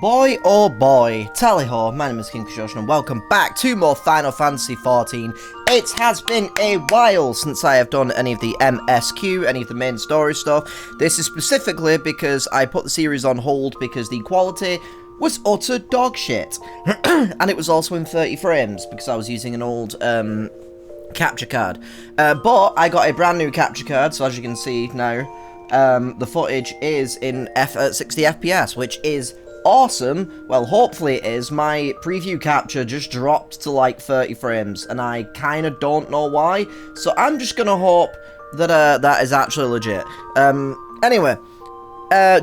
Boy oh boy, tally-ho, my name is KingFishOcean and welcome back to more Final Fantasy XIV. It has been a while since I have done any of the MSQ, any of the main story stuff. This is specifically because I put the series on hold because the quality was utter dog shit. And it was also in 30 frames because I was using an old capture card. But I got a brand new capture card, so as you can see now, the footage is in 60 FPS, which is awesome. Well, hopefully it is. My preview capture just dropped to like 30 frames, and I kind of don't know why. So I'm just gonna hope that that is actually legit. Anyway,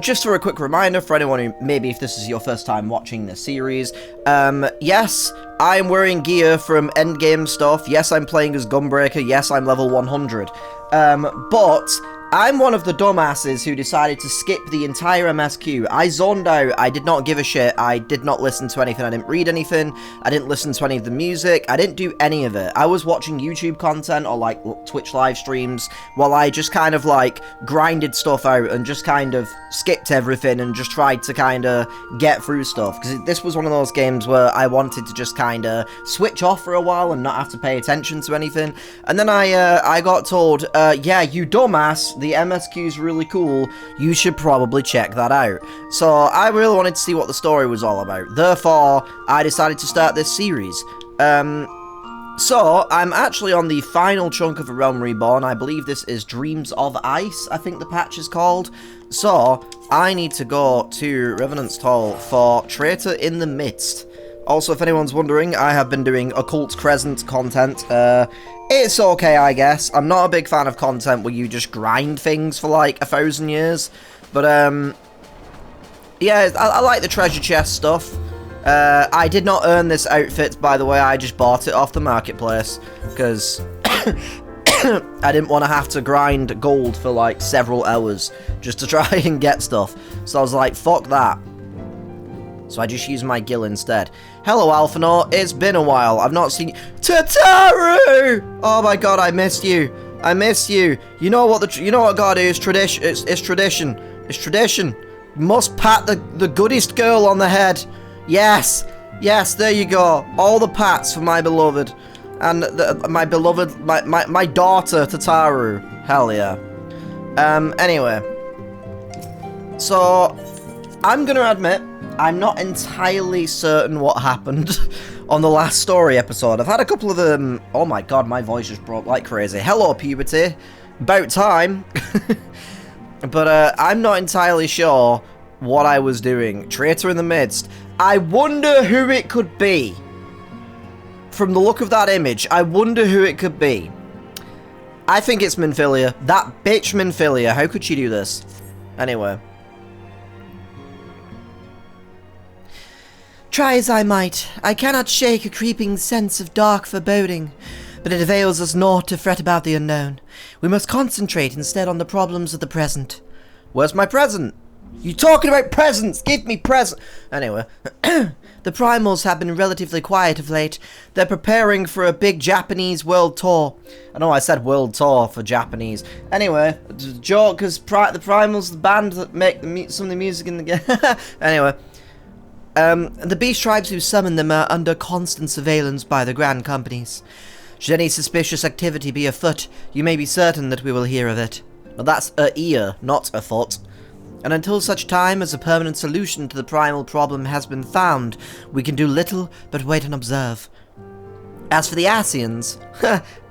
just for a quick reminder for anyone who maybe if this is your first time watching this series, yes, I'm wearing gear from endgame stuff. Yes, I'm playing as Gunbreaker. Yes, I'm level 100. But I'm one of the dumbasses who decided to skip the entire MSQ. I zoned out, I did not give a shit, I did not listen to anything, I didn't read anything, I didn't listen to any of the music, I didn't do any of it. I was watching YouTube content or like Twitch live streams while I just kind of like grinded stuff out and just kind of skipped everything and just tried to kind of get through stuff. Because this was one of those games where I wanted to just kind of switch off for a while and not have to pay attention to anything. And then I got told, yeah, you dumbass, the MSQ is really cool, you should probably check that out. So I really wanted to see what the story was all about, therefore I decided to start this series. So I'm actually on the final chunk of A Realm Reborn. I believe this is Dreams of Ice, I think the patch is called. So I need to go to Revenant's Hall for Traitor in the Midst. Also, if anyone's wondering, I have been doing Occult Crescent content. It's okay, I guess. I'm not a big fan of content where you just grind things for like 1,000 years. But, yeah, I like the treasure chest stuff. I did not earn this outfit, by the way. I just bought it off the marketplace. Because I didn't want to have to grind gold for like several hours just to try and get stuff. So I was like, fuck that. So I just used my gill instead. Hello, Alphanor. It's been a while. I've not seen you. Tataru! Oh my god, I missed you. I missed you. You know what God is? Tradition. It's tradition. It's tradition. You must pat the goodest girl on the head. Yes. Yes, there you go. All the pats for my beloved. And my beloved, my daughter, Tataru. Hell yeah. Anyway. So, I'm gonna admit, I'm not entirely certain what happened on the last story episode. I've had a couple of them. Oh my god, my voice just broke like crazy. Hello, puberty. About time. But I'm not entirely sure what I was doing. Traitor in the Midst. I wonder who it could be. From the look of that image, I wonder who it could be. I think it's Minfilia. That bitch Minfilia. How could she do this? Anyway. Try as I might, I cannot shake a creeping sense of dark foreboding, but it avails us naught to fret about the unknown. We must concentrate instead on the problems of the present. Where's my present? You talking about presents? Give me present. Anyway, the Primals have been relatively quiet of late. They're preparing for a big Japanese world tour. I know I said world tour for Japanese. Anyway, joke, because the Primals, the band that make some of the music in the game. Anyway. The beast tribes who summon them are under constant surveillance by the grand companies. Should any suspicious activity be afoot, you may be certain that we will hear of it. But that's a ear, not a foot. And until such time as a permanent solution to the primal problem has been found, we can do little but wait and observe. As for the Asians,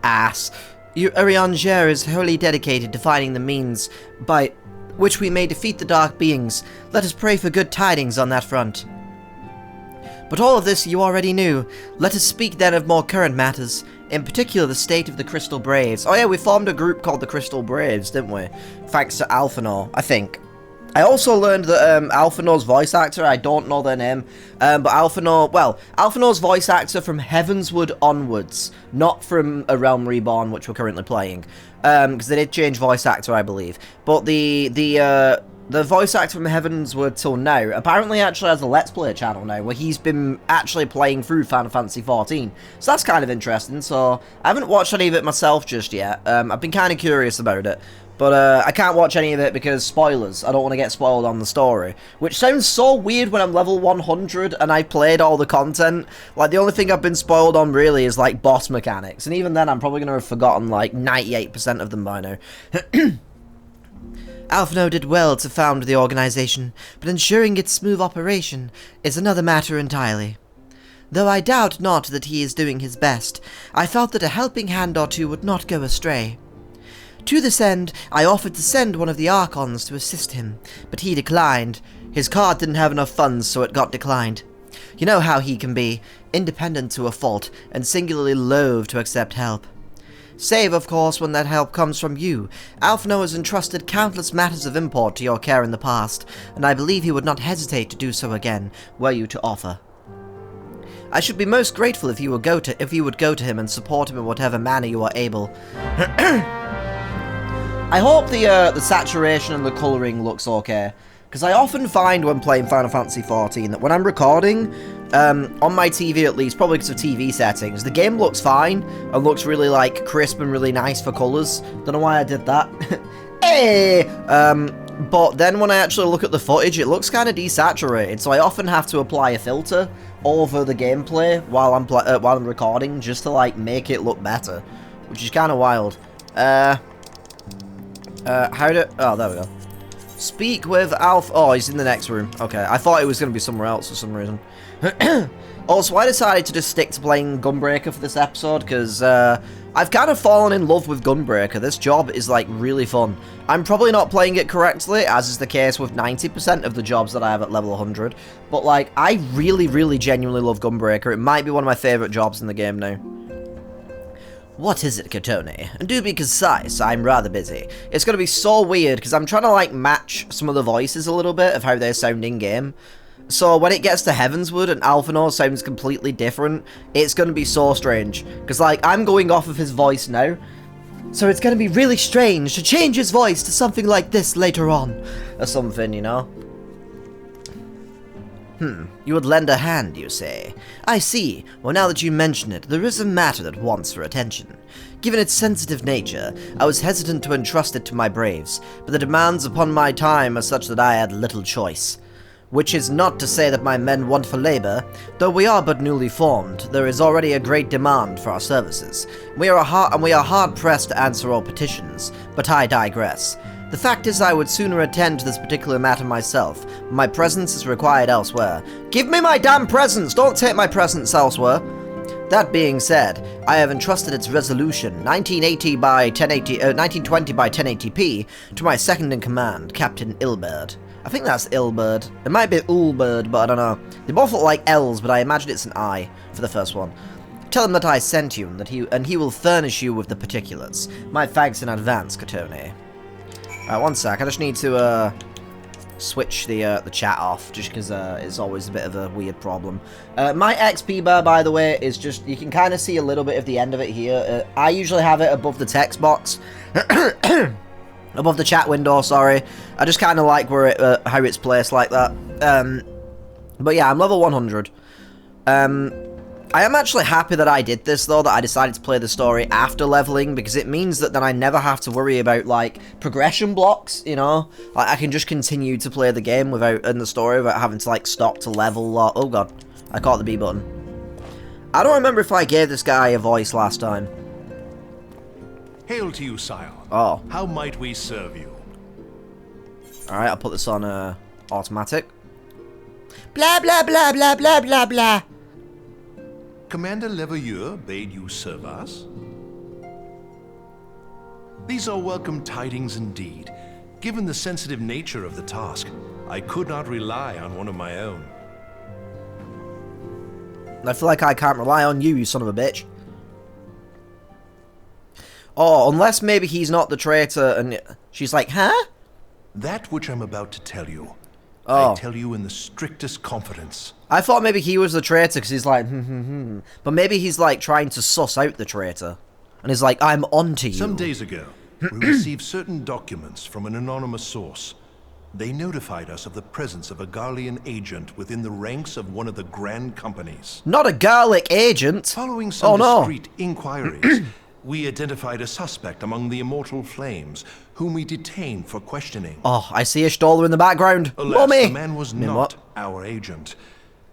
ass, Urianger is wholly dedicated to finding the means by which we may defeat the dark beings. Let us pray for good tidings on that front. But all of this you already knew. Let us speak then of more current matters, in particular the state of the Crystal Braves. Oh yeah, we formed a group called the Crystal Braves, didn't we? Thanks to Alphanor, I think. I also learned that Alphanor's voice actor, I don't know their name, but Alphanor's voice actor from Heavensward onwards, not from A Realm Reborn, which we're currently playing, because they did change voice actor, I believe. But the voice actor from Heavensward till now apparently actually has a Let's Play channel now where he's been actually playing through Final Fantasy XIV. So that's kind of interesting. So I haven't watched any of it myself just yet. I've been kind of curious about it. But I can't watch any of it because spoilers. I don't want to get spoiled on the story. Which sounds so weird when I'm level 100 and I've played all the content. Like, the only thing I've been spoiled on really is, like, boss mechanics. And even then, I'm probably going to have forgotten, like, 98% of them by now. Alphino did well to found the organization, but ensuring its smooth operation is another matter entirely. Though I doubt not that he is doing his best, I felt that a helping hand or two would not go astray. To this end, I offered to send one of the Archons to assist him, but he declined. His card didn't have enough funds, so it got declined. You know how he can be, independent to a fault, and singularly loath to accept help. Save, of course, when that help comes from you. Alphino has entrusted countless matters of import to your care in the past, and I believe he would not hesitate to do so again, were you to offer. I should be most grateful if you would go to him and support him in whatever manner you are able. I hope the saturation and the colouring looks okay, because I often find when playing Final Fantasy XIV that when I'm recording, on my TV at least, probably because of TV settings, the game looks fine and looks really, like, crisp and really nice for colours. Don't know why I did that. Hey! But then when I actually look at the footage, it looks kind of desaturated, so I often have to apply a filter over the gameplay while I'm recording, just to, like, make it look better, which is kind of wild. Oh, there we go. Speak with Alf. Oh, he's in the next room. Okay, I thought it was going to be somewhere else for some reason. Also, I decided to just stick to playing Gunbreaker for this episode, because I've kind of fallen in love with Gunbreaker. This job is, like, really fun. I'm probably not playing it correctly, as is the case with 90% of the jobs that I have at level 100, but, like, I really, really genuinely love Gunbreaker. It might be one of my favourite jobs in the game now. What is it, Katone? And do be concise, I'm rather busy. It's going to be so weird, because I'm trying to, like, match some of the voices a little bit of how they sound in-game. So when it gets to Heavensward and Alphino sounds completely different, it's going to be so strange. Because, like, I'm going off of his voice now, so it's going to be really strange to change his voice to something like this later on. Or something, you know? You would lend a hand, you say? I see. Well, now that you mention it, there is a matter that wants for attention. Given its sensitive nature, I was hesitant to entrust it to my braves, but the demands upon my time are such that I had little choice. Which is not to say that my men want for labour. Though we are but newly formed, there is already a great demand for our services. We are hard-pressed to answer all petitions, but I digress. The fact is I would sooner attend to this particular matter myself. My presence is required elsewhere. Give me my damn presence! Don't take my presence elsewhere! That being said, I have entrusted its resolution, 1920 by 1080p, to my second-in-command, Captain Ilberd. I think that's Ilberd. It might be Ulberd, but I don't know. They both look like L's, but I imagine it's an I for the first one. Tell him that I sent you, and he will furnish you with the particulars. My thanks in advance, Katone. One sec, I just need to switch the chat off, just because it's always a bit of a weird problem. My XP bar, by the way, is just, you can kind of see a little bit of the end of it here. I usually have it above the text box. Above the chat window, sorry. I just kind of like where it, how it's placed like that. But yeah, I'm level 100. I am actually happy that I did this, though, that I decided to play the story after leveling, because it means that then I never have to worry about, like, progression blocks, you know? Like, I can just continue to play the game in the story without having to, like, stop to level or... Oh, God. I caught the B button. I don't remember if I gave this guy a voice last time. Hail to you, Scion. Oh. How might we serve you? Alright, I'll put this on, automatic. Blah, blah, blah, blah, blah, blah, blah. Commander Leveilleur bade you serve us? These are welcome tidings indeed. Given the sensitive nature of the task, I could not rely on one of my own. I feel like I can't rely on you, you son of a bitch. Oh, unless maybe he's not the traitor and she's like, huh? That which I'm about to tell you, oh. I tell you in the strictest confidence. I thought maybe he was the traitor because he's like, But maybe he's like trying to suss out the traitor. And he's like, I'm onto you. Some days ago, we received certain documents from an anonymous source. They notified us of the presence of a Garlean agent within the ranks of one of the grand companies. Not a garlic agent. Following some discreet inquiries, We identified a suspect among the immortal flames, whom we detained for questioning. Oh, I see a Stoller in the background. Alas, Mummy! the man was Mean not what? our agent.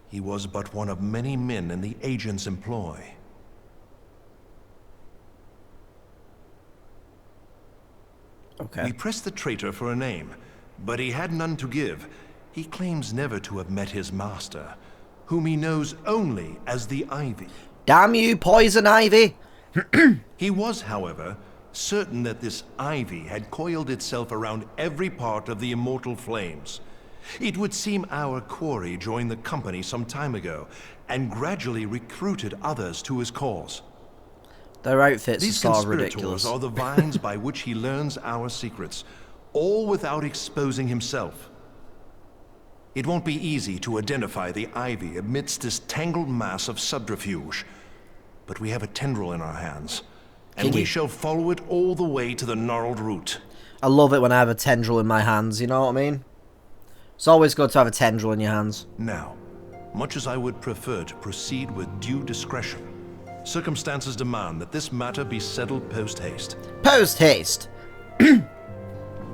He was but one of many men in the agent's employ. Okay. We pressed the traitor for a name, but he had none to give. He claims never to have met his master, whom he knows only as the Ivy. Damn you, Poison Ivy! He was, however, certain that this Ivy had coiled itself around every part of the immortal flames. It would seem our quarry joined the company some time ago, and gradually recruited others to his cause. Their outfits These are sort of conspirators ridiculous. are the vines by which he learns our secrets, all without exposing himself. It won't be easy to identify the Ivy amidst this tangled mass of subterfuge, but we have a tendril in our hands, and we shall follow it all the way to the gnarled root. I love it when I have a tendril in my hands, you know what I mean? It's always good to have a tendril in your hands. Now, much as I would prefer to proceed with due discretion, circumstances demand that this matter be settled post-haste. Post-haste!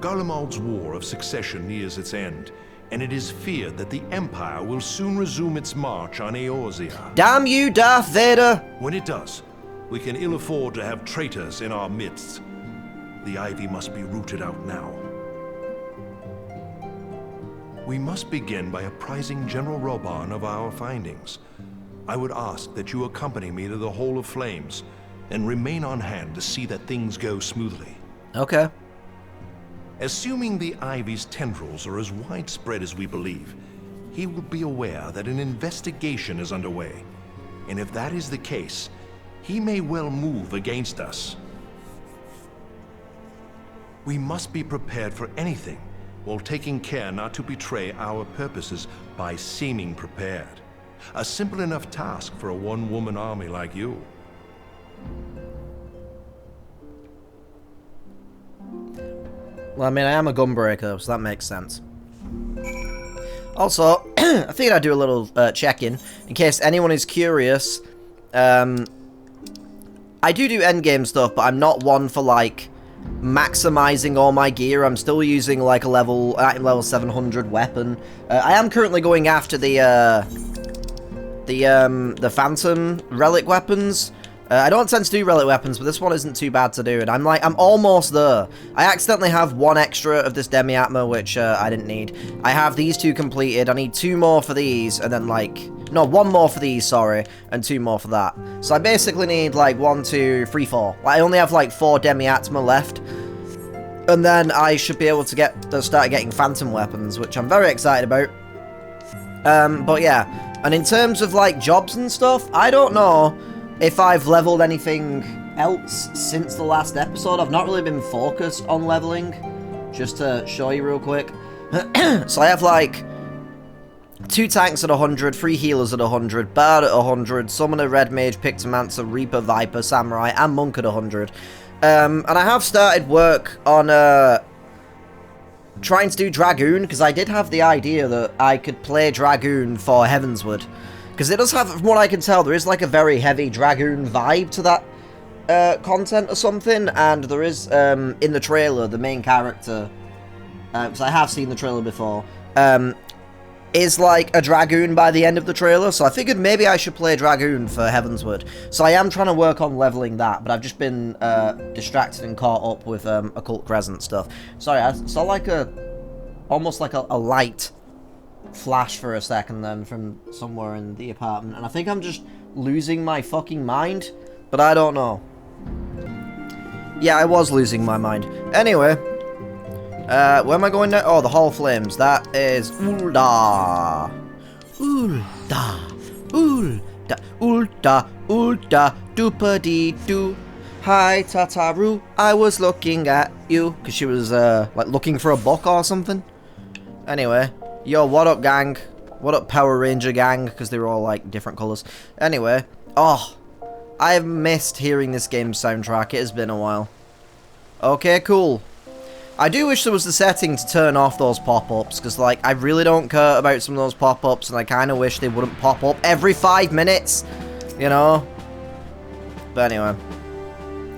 Garlemald's War of Succession nears its end, and it is feared that the Empire will soon resume its march on Eorzea. Damn you, Darth Vader! When it does, we can ill afford to have traitors in our midst. The Ivy must be rooted out now. We must begin by apprising General Roban of our findings. I would ask that you accompany me to the Hall of Flames, and remain on hand to see that things go smoothly. Okay. Assuming the Ivy's tendrils are as widespread as we believe, he will be aware that an investigation is underway, and if that is the case, he may well move against us. We must be prepared for anything, while taking care not to betray our purposes by seeming prepared. A simple enough task for a one-woman army like you. Well, I mean, I am a gunbreaker, so that makes sense. Also, I figured I'd do a little check-in, in case anyone is curious. I do endgame stuff, but I'm not one for, like, maximizing all my gear. I'm still using, like, a level 700 weapon. I am currently going after the Phantom relic weapons. I don't tend to do relic weapons, but this one isn't too bad to do, and I'm almost there. I accidentally have one extra of this demi-atma, which I didn't need. I have these two completed. I need 2 more for these, and then, like, no, 1 more for these, sorry, and 2 more for that. So I basically need, like, 1, 2, 3, 4. Like, I only have, like, 4 demi-atma left, and then I should be able to start getting phantom weapons, which I'm very excited about. But yeah, and in terms of, like, jobs and stuff, I don't know if I've leveled anything else since the last episode. I've not really been focused on leveling, just to show you real quick. So I have, like, 2 tanks at 100, 3 healers at 100, Bard at 100, Summoner, Red Mage, Pictomancer, Reaper, Viper, Samurai, and Monk at 100. And I have started work on trying to do Dragoon, because I did have the idea that I could play Dragoon for Heavensward. Because it does have, from what I can tell, there is like a very heavy Dragoon vibe to that content or something. And there is, in the trailer, the main character, because I have seen the trailer before, is like a Dragoon by the end of the trailer. So I figured maybe I should play Dragoon for Heavensward. So I am trying to work on leveling that, but I've just been distracted and caught up with Occult Crescent stuff. Sorry, I saw like almost like a light flash for a second then from somewhere in the apartment, and I think I'm just losing my fucking mind, but I don't know. Yeah, I was losing my mind. Anyway, where am I going now? Oh, the Hall of Flames. That is Ulda. Ulda. Ulda. Ulda. Ulda. Doopa-dee-doo. Hi, Tataru. I was looking at you. Because she was, like, looking for a book or something. Anyway. Yo, what up, gang? What up, Power Ranger gang? Because they were all, like, different colours. Anyway. Oh. I've missed hearing this game's soundtrack. It has been a while. Okay, cool. I do wish there was the setting to turn off those pop-ups, because, like, I really don't care about some of those pop-ups, and I kind of wish they wouldn't pop up every 5 minutes, you know? But anyway.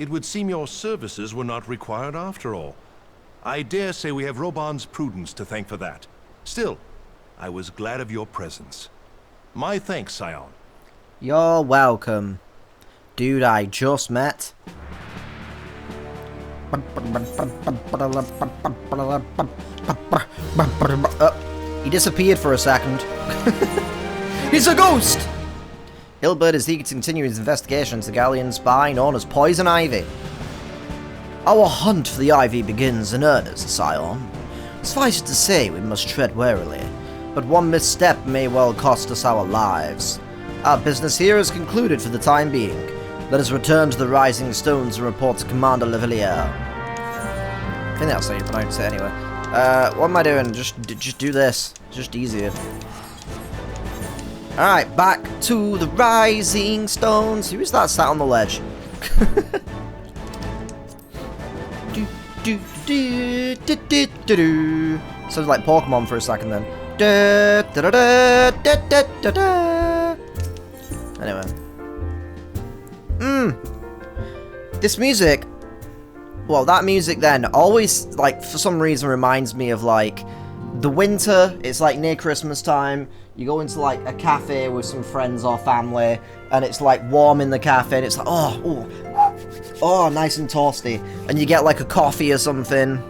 It would seem your services were not required after all. I dare say we have Roban's prudence to thank for that. Still, I was glad of your presence. My thanks, Scion. You're welcome. Dude I just met. He disappeared for a second. He's a ghost! Ilbert is eager to continue his investigation into the Galleon spy known as Poison Ivy. Our hunt for the Ivy begins in earnest, Scion. Suffice it to say, we must tread warily, but one misstep may well cost us our lives. Our business here is concluded for the time being. Let us return to the Rising Stones and report to Commander Levillier. I think that's how you pronounce it anyway. What am I doing? Just do this. It's just easier. Alright, back to the Rising Stones. Who is that sat on the ledge? Sounds like Pokemon for a second then. Anyway. This music, well, that music then always, like, for some reason reminds me of, like, the winter. It's, like, near Christmas time. You go into, like, a cafe with some friends or family, and it's, like, warm in the cafe, and it's like, oh, nice and toasty. And you get, like, a coffee or something,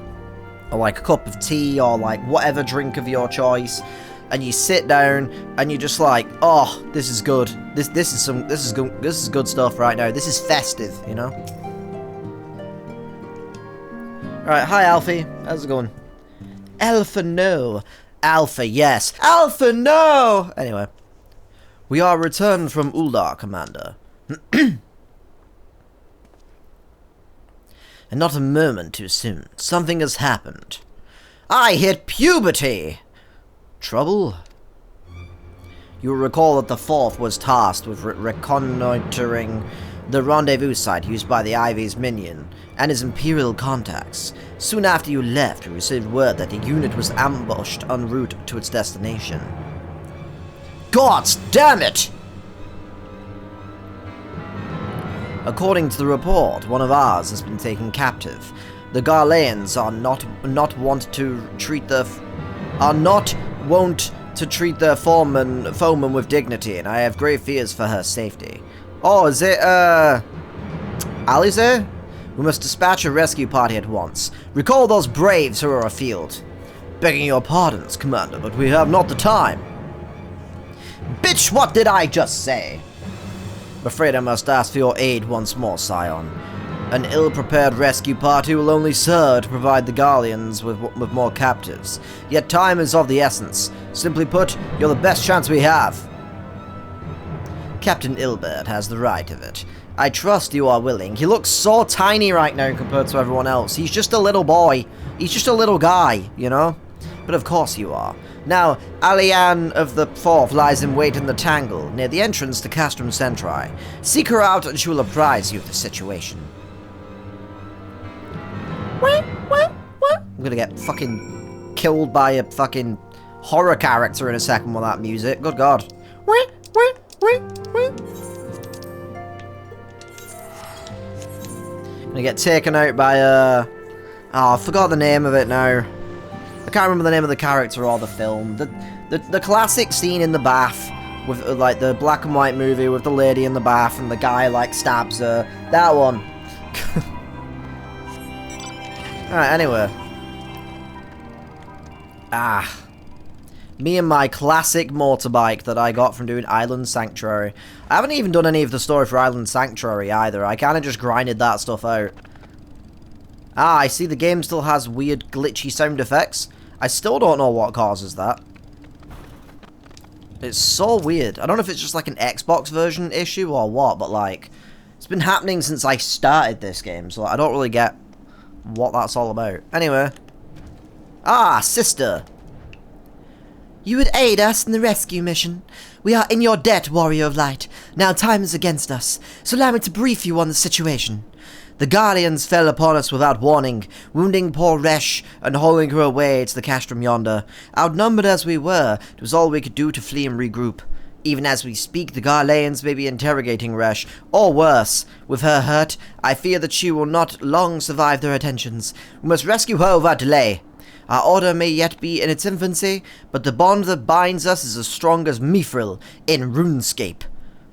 or, like, a cup of tea, or, like, whatever drink of your choice. And you sit down, and you're just like, oh, this is good. This is good stuff right now. This is festive, you know. All right, hi Alfie. How's it going? Alpha, no. Alpha, yes. Alpha, no. Anyway, we are returned from Uldar, Commander. And not a moment too soon. Something has happened. I hit puberty. Trouble? You will recall that the Fourth was tasked with reconnoitering the rendezvous site used by the Ivy's minion and his Imperial contacts. Soon after you left, we received word that the unit was ambushed en route to its destination. Gods damn it! According to the report, one of ours has been taken captive. The Garleans are not wont to treat their foeman with dignity, and I have grave fears for her safety. Oh, is it, Alize? We must dispatch a rescue party at once. Recall those braves who are afield. Begging your pardons, Commander, but we have not the time. Bitch, what did I just say? I'm afraid I must ask for your aid once more, Scion. An ill-prepared rescue party will only serve to provide the Garleans with more captives. Yet time is of the essence. Simply put, you're the best chance we have. Captain Ilbert has the right of it. I trust you are willing. He looks so tiny right now compared to everyone else. He's just a little boy. He's just a little guy, you know? But of course you are. Now, Alianne of the Fourth lies in wait in the Tangle, near the entrance to Castrum Centri. Seek her out and she will apprise you of the situation. I'm gonna get fucking killed by a fucking horror character in a second with that music. Good God. Gonna get taken out by oh, I forgot the name of it now. I can't remember the name of the character or the film. The classic scene in the bath with like the black and white movie with the lady in the bath and the guy like stabs her. That one. Alright, anyway. Me and my classic motorbike that I got from doing Island Sanctuary. I haven't even done any of the story for Island Sanctuary either. I kind of just grinded that stuff out. I see the game still has weird glitchy sound effects. I still don't know what causes that. It's so weird. I don't know if it's just like an Xbox version issue or what, but like, it's been happening since I started this game, so I don't really get what that's all about. Anyway. Sister. You would aid us in the rescue mission. We are in your debt, Warrior of Light. Now time is against us, so allow me to brief you on the situation. The Guardians fell upon us without warning, wounding poor Resh and hauling her away to the castrum yonder. Outnumbered as we were, it was all we could do to flee and regroup. Even as we speak, the Garleans may be interrogating Resh, or worse. With her hurt, I fear that she will not long survive their attentions. We must rescue her without delay. Our order may yet be in its infancy, but the bond that binds us is as strong as Mithril in RuneScape.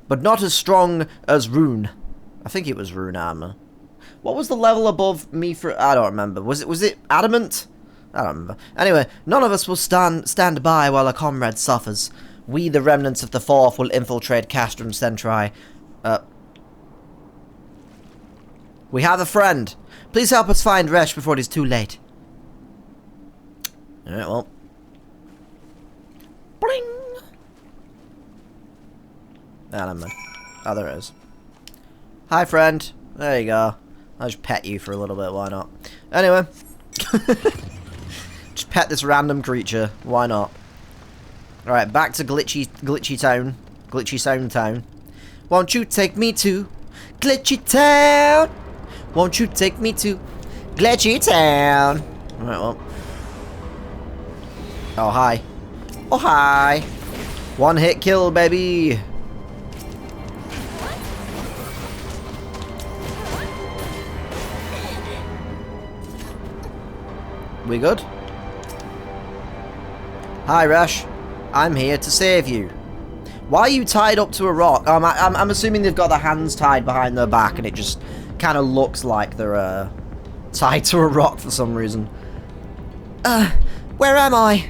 But not as strong as Rune. I think it was Rune armor. What was the level above Mithril? I don't remember. Was it Adamant? I don't remember. Anyway, none of us will stand by while a comrade suffers. We, the remnants of the Fourth, will infiltrate Castrum Centri. We have a friend. Please help us find Resh before it is too late. Alright, well. Bling! Ah, never mind. Oh, there it is. Hi, friend. There you go. I'll just pet you for a little bit, why not? Anyway. Just pet this random creature. Why not? Alright, back to Glitchy Town. Glitchy Sound Town. Won't you take me to Glitchy Town? Won't you take me to Glitchy Town? Alright, well. Oh, hi. Oh, hi. One hit kill, baby. We good? Hi, Resh. I'm here to save you. Why are you tied up to a rock? I'm assuming they've got their hands tied behind their back and it just kind of looks like they're tied to a rock for some reason. Where am I?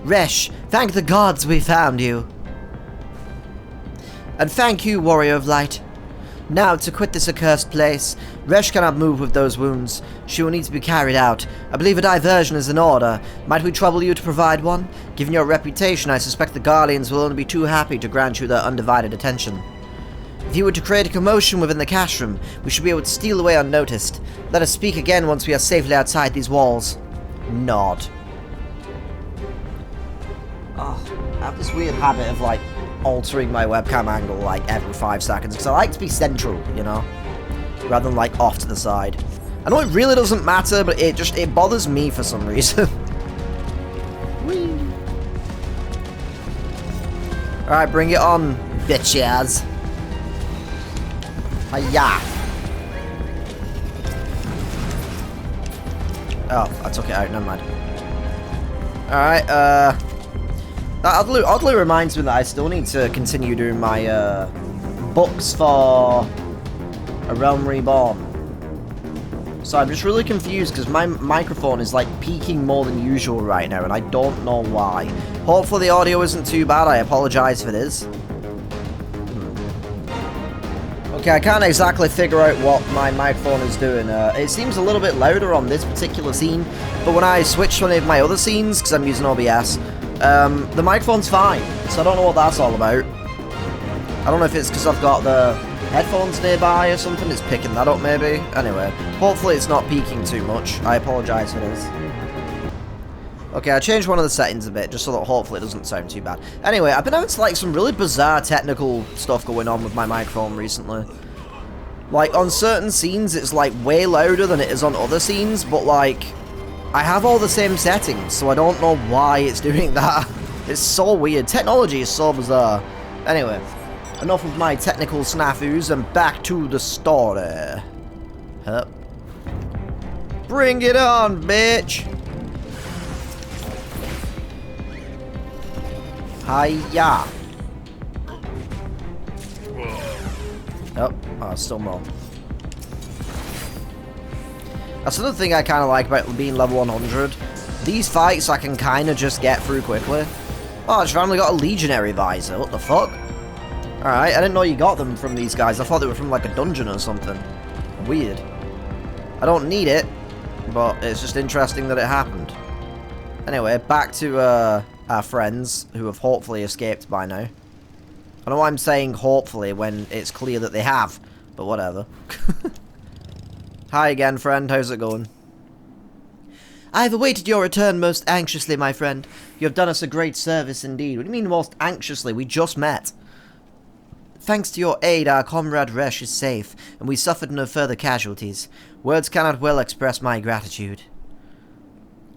Resh, thank the gods we found you. And thank you, Warrior of Light. Now, to quit this accursed place, Resh cannot move with those wounds. She will need to be carried out. I believe a diversion is in order. Might we trouble you to provide one? Given your reputation, I suspect the Garleans will only be too happy to grant you their undivided attention. If you were to create a commotion within the cash room, we should be able to steal away unnoticed. Let us speak again once we are safely outside these walls. Nod. Oh, I have this weird habit of, like, altering my webcam angle like every 5 seconds because I like to be central, you know, rather than like off to the side. I know it really doesn't matter, but it bothers me for some reason. Alright, bring it on, bitches. Hiya. Oh, I took it out, never mind. Alright, that oddly reminds me that I still need to continue doing my books for A Realm Reborn. So I'm just really confused because my microphone is like peaking more than usual right now and I don't know why. Hopefully the audio isn't too bad, I apologise if it is. Okay, I can't exactly figure out what my microphone is doing. It seems a little bit louder on this particular scene, but when I switch to one of my other scenes, because I'm using OBS, the microphone's fine, so I don't know what that's all about. I don't know if it's because I've got the headphones nearby or something, it's picking that up maybe. Anyway, hopefully it's not peaking too much. I apologise if it is. Okay, I changed one of the settings a bit, just so that hopefully it doesn't sound too bad. Anyway, I've been having like some really bizarre technical stuff going on with my microphone recently. Like, on certain scenes, it's like way louder than it is on other scenes, but like, I have all the same settings, so I don't know why it's doing that. It's so weird. Technology is so bizarre. Anyway, enough of my technical snafus and back to the story. Hup. Bring it on, bitch! Hiya! Oh, still more. That's another thing I kind of like about being level 100. These fights I can kind of just get through quickly. Oh, I just finally got a legionary visor. What the fuck? Alright, I didn't know you got them from these guys. I thought they were from like a dungeon or something. Weird. I don't need it, but it's just interesting that it happened. Anyway, back to our friends, who have hopefully escaped by now. I know I'm saying hopefully when it's clear that they have, but whatever. Hi again, friend. How's it going? I have awaited your return most anxiously, my friend. You have done us a great service indeed. What do you mean most anxiously? We just met. Thanks to your aid, our comrade Resh is safe, and we suffered no further casualties. Words cannot well express my gratitude.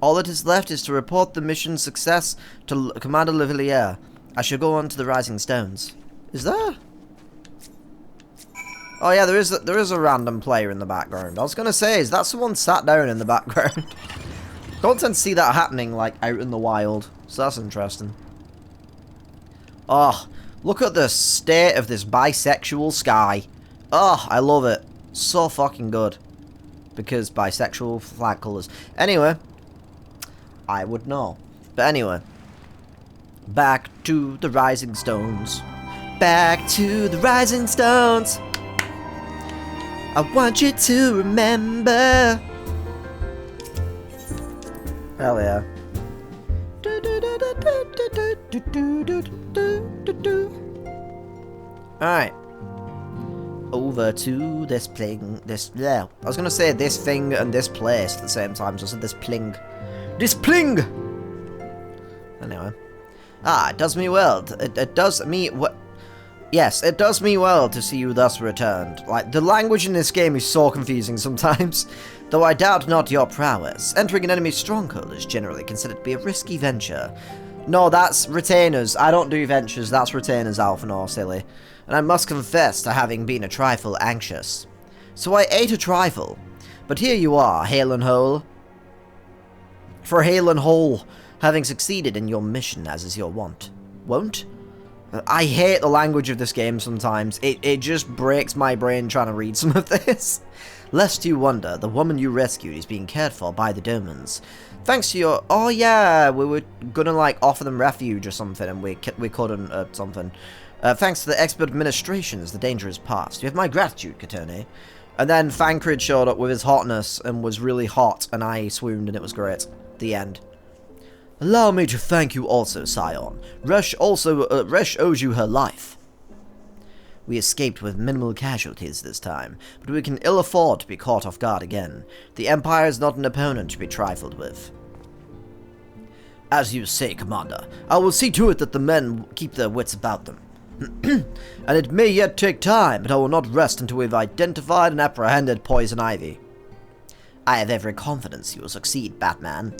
All that is left is to report the mission's success to Commander Levillier. I shall go on to the Rising Stones. Is there? Oh yeah, there is a random player in the background. I was gonna say, is that someone sat down in the background? Don't tend to see that happening, like, out in the wild. So that's interesting. Oh, look at the state of this bisexual sky. Oh, I love it. So fucking good. Because bisexual flag colours. Anyway, I would know. But anyway, back to the Rising Stones. Back to the Rising Stones. I want you to remember. Hell yeah. Alright. Over to this pling. I was gonna say this thing and this place at the same time, so I said this pling. This pling! Anyway. Ah, it does me well. It does me what? Yes, it does me well to see you thus returned. Like, the language in this game is so confusing sometimes. Though I doubt not your prowess. Entering an enemy stronghold is generally considered to be a risky venture. No, that's retainers. I don't do ventures, that's retainers, Alphanor, silly. And I must confess to having been a trifle anxious. So I ate a trifle. But here you are, hale and whole. For hale and whole, having succeeded in your mission as is your wont. Won't? I hate the language of this game sometimes. It just breaks my brain trying to read some of this. Lest you wonder, the woman you rescued is being cared for by the Domans. Thanks to your... Oh yeah, we were gonna like offer them refuge or something and we couldn't or something. Thanks to the expert administrations, the danger is past. You have my gratitude, Katone. And then Thancred showed up with his hotness and was really hot and I swooned and it was great. The end. Allow me to thank you also, Scion. Resh owes you her life. We escaped with minimal casualties this time, but we can ill afford to be caught off guard again. The Empire is not an opponent to be trifled with. As you say, Commander, I will see to it that the men keep their wits about them. And it may yet take time, but I will not rest until we've identified and apprehended Poison Ivy. I have every confidence you will succeed, Batman.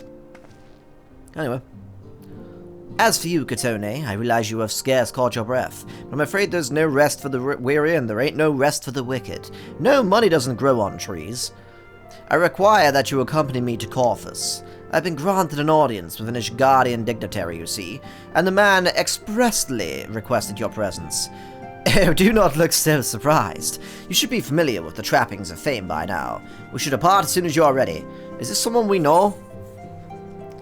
Anyway. As for you, Katone, I realize you have scarce caught your breath, but I'm afraid there's no rest for the weary and there ain't no rest for the wicked. No money doesn't grow on trees. I require that you accompany me to Corvus. I've been granted an audience with an Ishgardian dignitary, you see, and the man expressly requested your presence. Oh, do not look so surprised. You should be familiar with the trappings of fame by now. We should depart as soon as you are ready. Is this someone we know?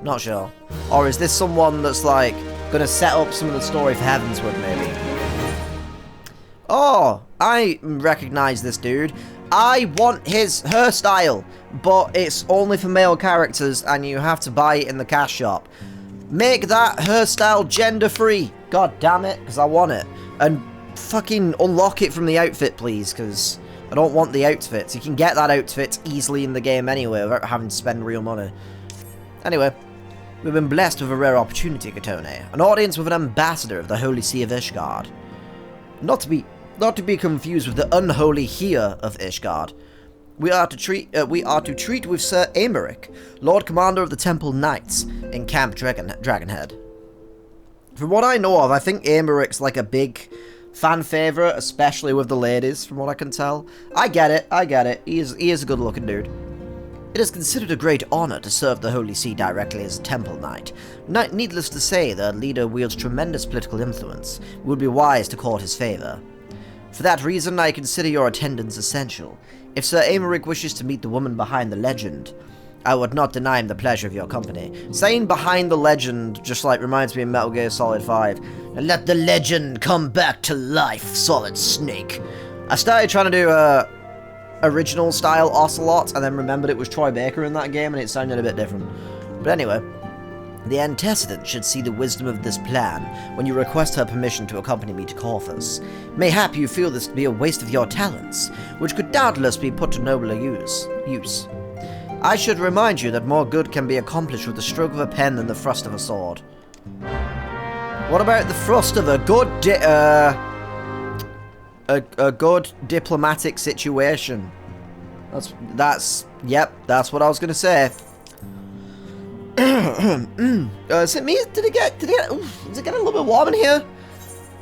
Not sure. Or is this someone that's, like, gonna set up some of the story for Heavensward, maybe? Oh, I recognize this dude. I want his hairstyle, but it's only for male characters, and you have to buy it in the cash shop. Make that hairstyle gender-free. God damn it, because I want it. And fucking unlock it from the outfit, please, because I don't want the outfits. You can get that outfit easily in the game anyway, without having to spend real money. Anyway. We've been blessed with a rare opportunity, Katone. An audience with an ambassador of the Holy See of Ishgard. Not to be confused with the unholy here of Ishgard. We are to treat with Sir Aymeric, Lord Commander of the Temple Knights, in Camp Dragonhead. From what I know of, I think Aymeric's like a big fan favourite, especially with the ladies, from what I can tell. I get it. He is a good looking dude. It is considered a great honor to serve the Holy See directly as a Temple Knight. Needless to say, the leader wields tremendous political influence. It would be wise to court his favor. For that reason, I consider your attendance essential. If Sir Aymeric wishes to meet the woman behind the legend, I would not deny him the pleasure of your company. Saying behind the legend just like reminds me of Metal Gear Solid 5. And let the legend come back to life, Solid Snake. I started trying to do original style Ocelot and then remembered it was Troy Baker in that game and it sounded a bit different. But anyway, the antecedent should see the wisdom of this plan when you request her permission to accompany me to Corvus. Mayhap you feel this to be a waste of your talents, which could doubtless be put to nobler use. I should remind you that more good can be accomplished with the stroke of a pen than the thrust of a sword. What about the thrust of a good a good diplomatic situation? That's what I was gonna say. Is it me? Is it getting a little bit warm in here?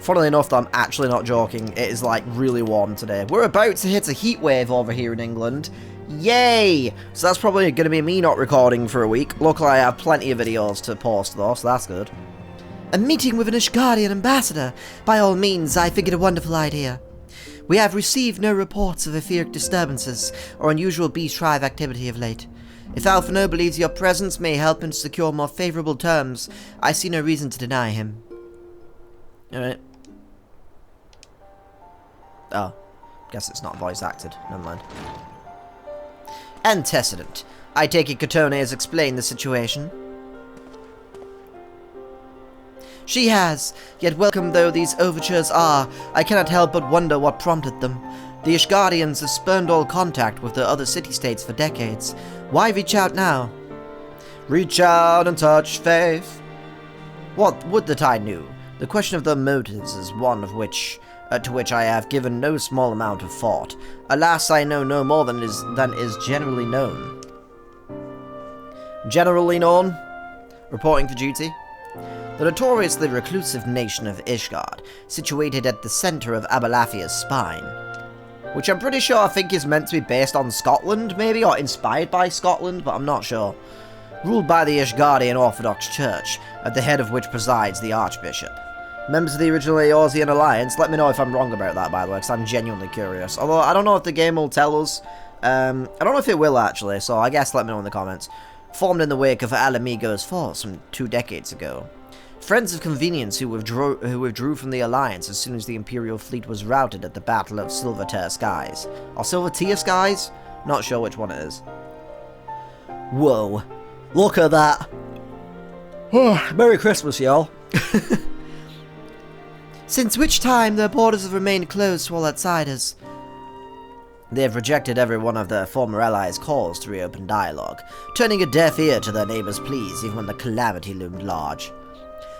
Funnily enough, though, I'm actually not joking. It is, like, really warm today. We're about to hit a heat wave over here in England. Yay! So that's probably going to be me not recording for a week. Luckily, I have plenty of videos to post, though, so that's good. A meeting with an Ishgardian ambassador. By all means, I think it a wonderful idea. We have received no reports of etheric disturbances or unusual beehive activity of late. If Alphino believes your presence may help him secure more favorable terms, I see no reason to deny him. Alright. Oh. Guess it's not voice acted. Never mind. Antecedent. I take it Katone has explained the situation. She has, yet welcome though these overtures are, I cannot help but wonder what prompted them. The Ishgardians have spurned all contact with the other city-states for decades. Why reach out now? Reach out and touch faith. What would that I knew? The question of their motives is one of which, to which I have given no small amount of thought. Alas, I know no more than is generally known. Generally known? Reporting for duty. The notoriously reclusive nation of Ishgard, situated at the centre of Abalathia's spine. Which I'm pretty sure I think is meant to be based on Scotland, maybe, or inspired by Scotland, but I'm not sure. Ruled by the Ishgardian Orthodox Church, at the head of which presides the Archbishop. Members of the original Eorzean Alliance, let me know if I'm wrong about that, by the way, because I'm genuinely curious. Although, I don't know if the game will tell us. I don't know if it will, actually, so I guess let me know in the comments. Formed in the wake of Alamigo's force from 2 decades ago. Friends of convenience who withdrew from the Alliance as soon as the Imperial fleet was routed at the Battle of Silvertear Skies. Or Silvertear Skies? Not sure which one it is. Whoa. Look at that. Merry Christmas, y'all. Since which time their borders have remained closed to all outsiders. They have rejected every one of their former allies' calls to reopen dialogue, turning a deaf ear to their neighbors' pleas even when the calamity loomed large.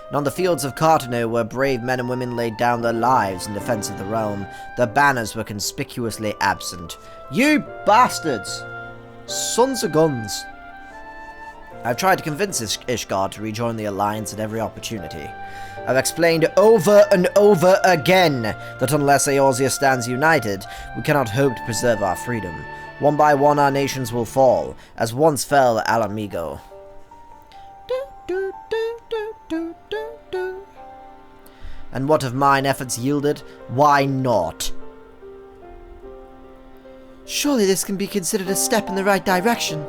And on the fields of Cartano, where brave men and women laid down their lives in defense of the realm, their banners were conspicuously absent. You bastards! Sons of guns! I've tried to convince Ishgard to rejoin the Alliance at every opportunity. I've explained over and over again that unless Eorzea stands united, we cannot hope to preserve our freedom. One by one our nations will fall, as once fell Alamigo. And what have mine efforts yielded? Why not? Surely this can be considered a step in the right direction.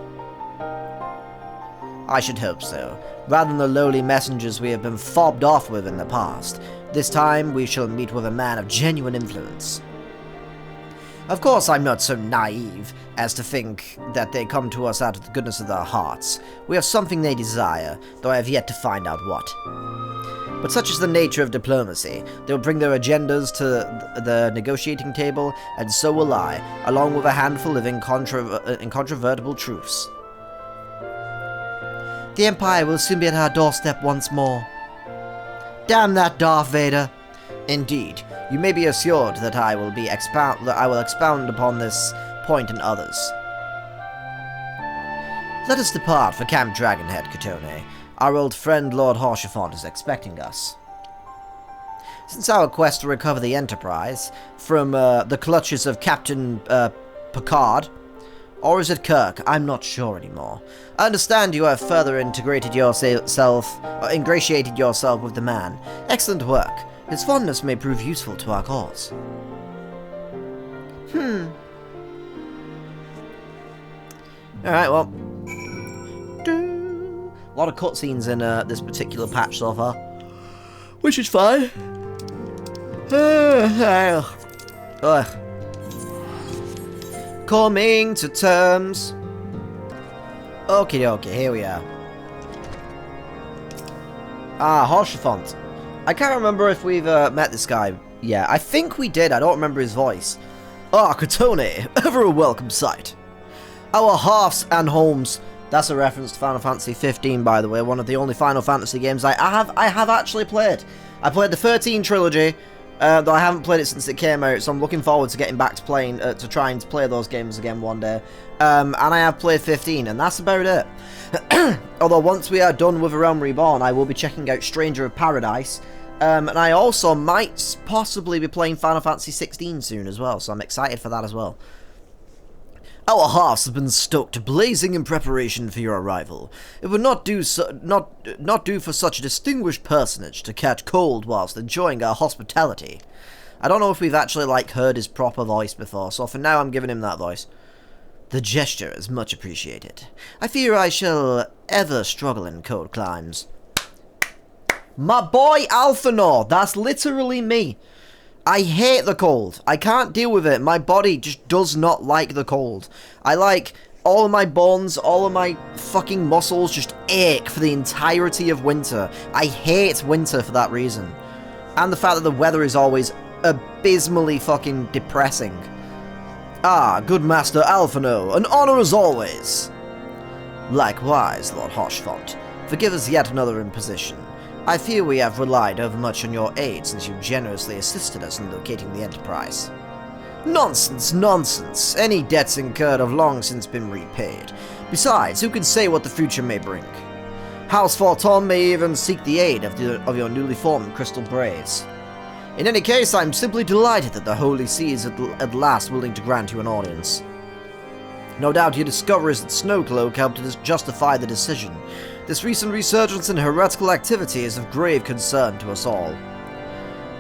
I should hope so. Rather than the lowly messengers we have been fobbed off with in the past, this time we shall meet with a man of genuine influence. Of course, I'm not so naive as to think that they come to us out of the goodness of their hearts. We have something they desire, though I have yet to find out what. But such is the nature of diplomacy. They will bring their agendas to the negotiating table, and so will I, along with a handful of incontrovertible truths. The Empire will soon be at our doorstep once more. Damn that Darth Vader! Indeed, you may be assured that I will expound upon this point and others. Let us depart for Camp Dragonhead, Katone. Our old friend Lord Haurchefant is expecting us. Since our quest to recover the Enterprise from the clutches of Captain Picard, or is it Kirk? I'm not sure anymore. I understand you have further ingratiated yourself with the man. Excellent work. His fondness may prove useful to our cause. Alright, well. A lot of cutscenes in this particular patch so far. Which is fine. Coming to terms. Okie dokie, here we are. Haurchefant. I can't remember if we've met this guy yet. I think we did, I don't remember his voice. Katone, ever a welcome sight. Our hearths and homes. That's a reference to Final Fantasy XV, by the way, one of the only Final Fantasy games I have actually played. I played the 13 trilogy, Though I haven't played it since it came out, so I'm looking forward to getting back to playing, to trying to play those games again one day. And I have played 15, and that's about it. Although once we are done with A Realm Reborn, I will be checking out Stranger of Paradise. And I also might possibly be playing Final Fantasy XIV soon as well, so I'm excited for that as well. Our hearts have been stoked, blazing in preparation for your arrival. It would not do not do for such a distinguished personage to catch cold whilst enjoying our hospitality. I don't know if we've actually, like, heard his proper voice before, so for now I'm giving him that voice. The gesture is much appreciated. I fear I shall ever struggle in cold climes. My boy Alphanor, that's literally me. I hate the cold. I can't deal with it. My body just does not like the cold. I like all of my bones, all of my fucking muscles just ache for the entirety of winter. I hate winter for that reason. And the fact that the weather is always abysmally fucking depressing. Ah, good Master Alphano, an honor as always. Likewise, Lord Hoshfont. Forgive us yet another imposition. I fear we have relied overmuch on your aid since you generously assisted us in locating the Enterprise. Nonsense, nonsense. Any debts incurred have long since been repaid. Besides, who can say what the future may bring? House Forton may even seek the aid of your newly formed Crystal Braves. In any case, I'm simply delighted that the Holy See is at last willing to grant you an audience. No doubt your discoveries at Snowcloak helped to justify the decision. This recent resurgence in heretical activity is of grave concern to us all.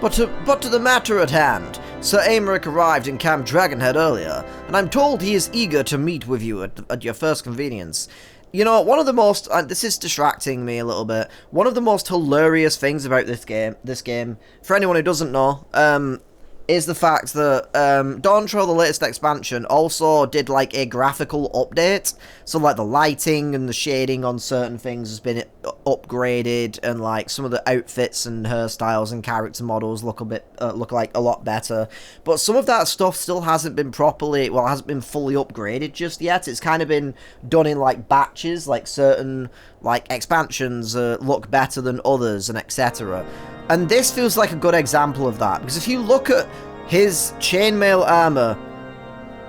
But to the matter at hand, Sir Aymeric arrived in Camp Dragonhead earlier, and I'm told he is eager to meet with you at your first convenience. You know, one of the most, this is distracting me a little bit, one of the most hilarious things about this game, for anyone who doesn't know, is the fact that Dawntrail, the latest expansion, also did like a graphical update. So like the lighting and the shading on certain things has been upgraded, and like some of the outfits and hairstyles and character models look like a lot better. But some of that stuff still hasn't been hasn't been fully upgraded just yet. It's kind of been done in like batches, like certain like expansions look better than others and etc. And this feels like a good example of that, because if you look at his chainmail armor,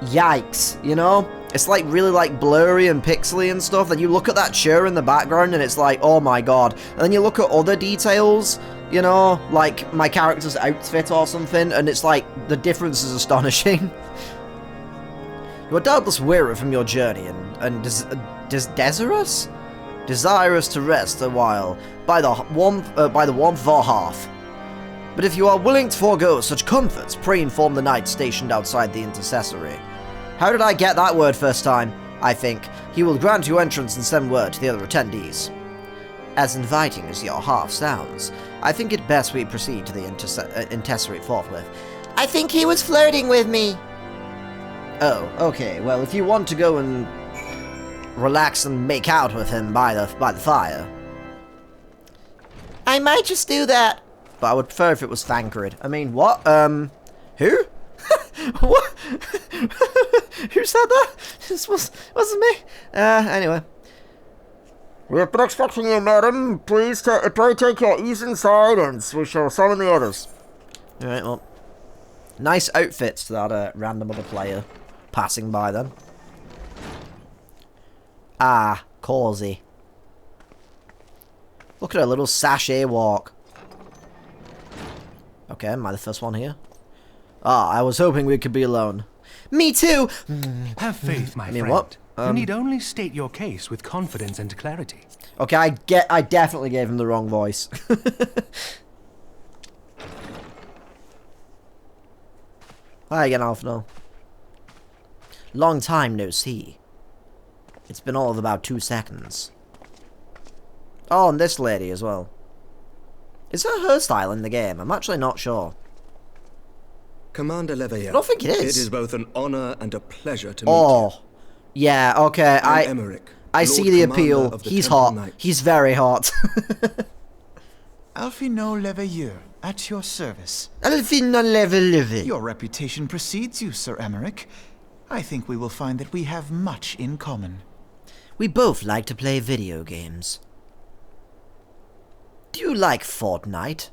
yikes, you know? It's like really like blurry and pixely and stuff. Then you look at that chair in the background and it's like, oh my god. And then you look at other details, you know, like my character's outfit or something, and it's like, the difference is astonishing. You are doubtless weary from your journey and desirous to rest a while by the warmth of our hearth. But if you are willing to forego such comforts, pray inform the knight stationed outside the intercessory. How did I get that word first time? I think. He will grant you entrance and send word to the other attendees. As inviting as your half sounds, I think it best we proceed to the intercessory forthwith. I think he was flirting with me. Oh, okay. Well, if you want to go and relax and make out with him by the fire, I might just do that. But I would prefer if it was Thancred. I mean, what? Who? What? Who said that? This wasn't me. Anyway. We have been expecting you, madam. Please pray take your ease in silence. We shall summon the others. Alright, well. Nice outfits to that random other player passing by them. Ah, Causey. Look at her little sachet walk. Okay, am I the first one here? Ah, I was hoping we could be alone. Me too! Have faith, my friend. What? You need only state your case with confidence and clarity. Okay, I definitely gave him the wrong voice. Hi again, Alphano. Long time no see. It's been all of about 2 seconds. Oh, and this lady as well. Is her hairstyle in the game? I'm actually not sure. Commander Leveilleur. I don't think it is. It is both an honor and a pleasure to meet you. Yeah, okay. I'm Aymeric, I see the appeal. He's hot. Knights. He's very hot. Alphino Leveilleur, at your service. Alphino Leveilleur. Your reputation precedes you, Sir Aymeric. I think we will find that we have much in common. We both like to play video games. Do you like Fortnite?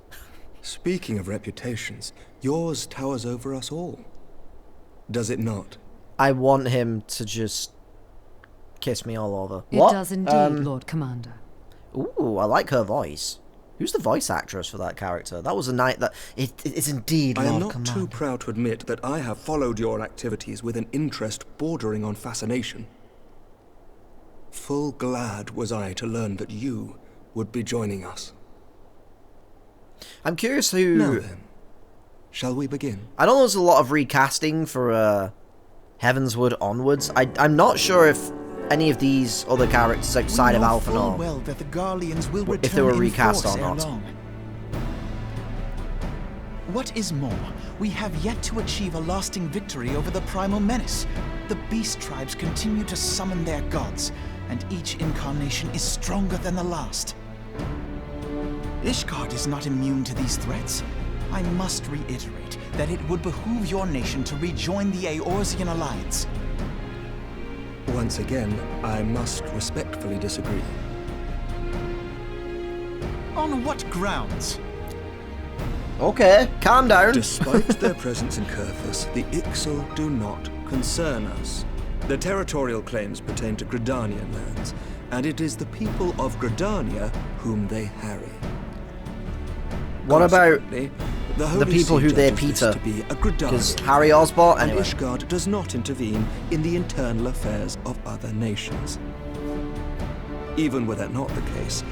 Speaking of reputations, yours towers over us all. Does it not? I want him to just kiss me all over. It What? does indeed, Lord Commander. Ooh, I like her voice. Who's the voice actress for that character? That was a knight that... It is indeed Lord I am not Commander. too proud to admit that I have followed your activities with an interest bordering on fascination. Full glad was I to learn that you would be joining us. I'm curious who... Now then, shall we begin? I know there's a lot of recasting for Heavensward onwards. I'm not sure if any of these other characters outside of Alpha full know well that the Garleans will if they were return in recast force or not. ere long. What is more, we have yet to achieve a lasting victory over the primal menace. The beast tribes continue to summon their gods, and each incarnation is stronger than the last. Ishgard is not immune to these threats. I must reiterate that it would behoove your nation to rejoin the Eorzean Alliance. Once again, I must respectfully disagree. On what grounds? Okay, calm down. Despite their presence in Kurthus, the Ixal do not concern us. Their territorial claims pertain to Gridanian lands, and it is the people of Gridania whom they harry. What about Consequently, the people who they Peter? Because Harry Osborn, and anyway. Ishgard does not intervene in the internal affairs of other nations. Even were that not the case,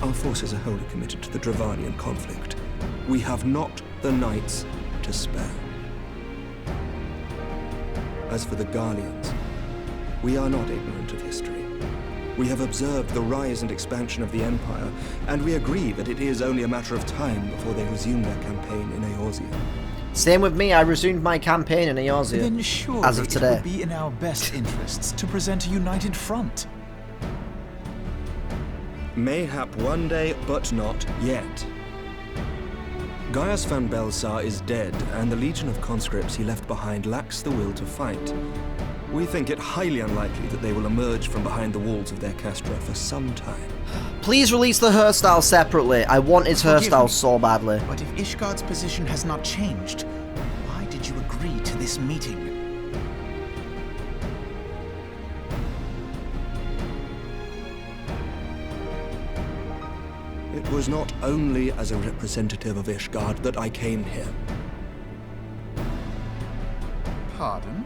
our forces are wholly committed to the Dravanian conflict. We have not the knights to spare. As for the Garleans, we are not ignorant of history. We have observed the rise and expansion of the Empire, and we agree that it is only a matter of time before they resume their campaign in Eorzea. Same with me, I resumed my campaign in Eorzea Then surely as of it today. would be in our best interests to present a united front. Mayhap one day, but not yet. Gaius van Belsar is dead, and the legion of conscripts he left behind lacks the will to fight. We think it highly unlikely that they will emerge from behind the walls of their castra for some time. Please release the hairstyle separately. I want his Forgive hairstyle me, so badly. But if Ishgard's position has not changed, why did you agree to this meeting? It was not only as a representative of Ishgard that I came here. Pardon?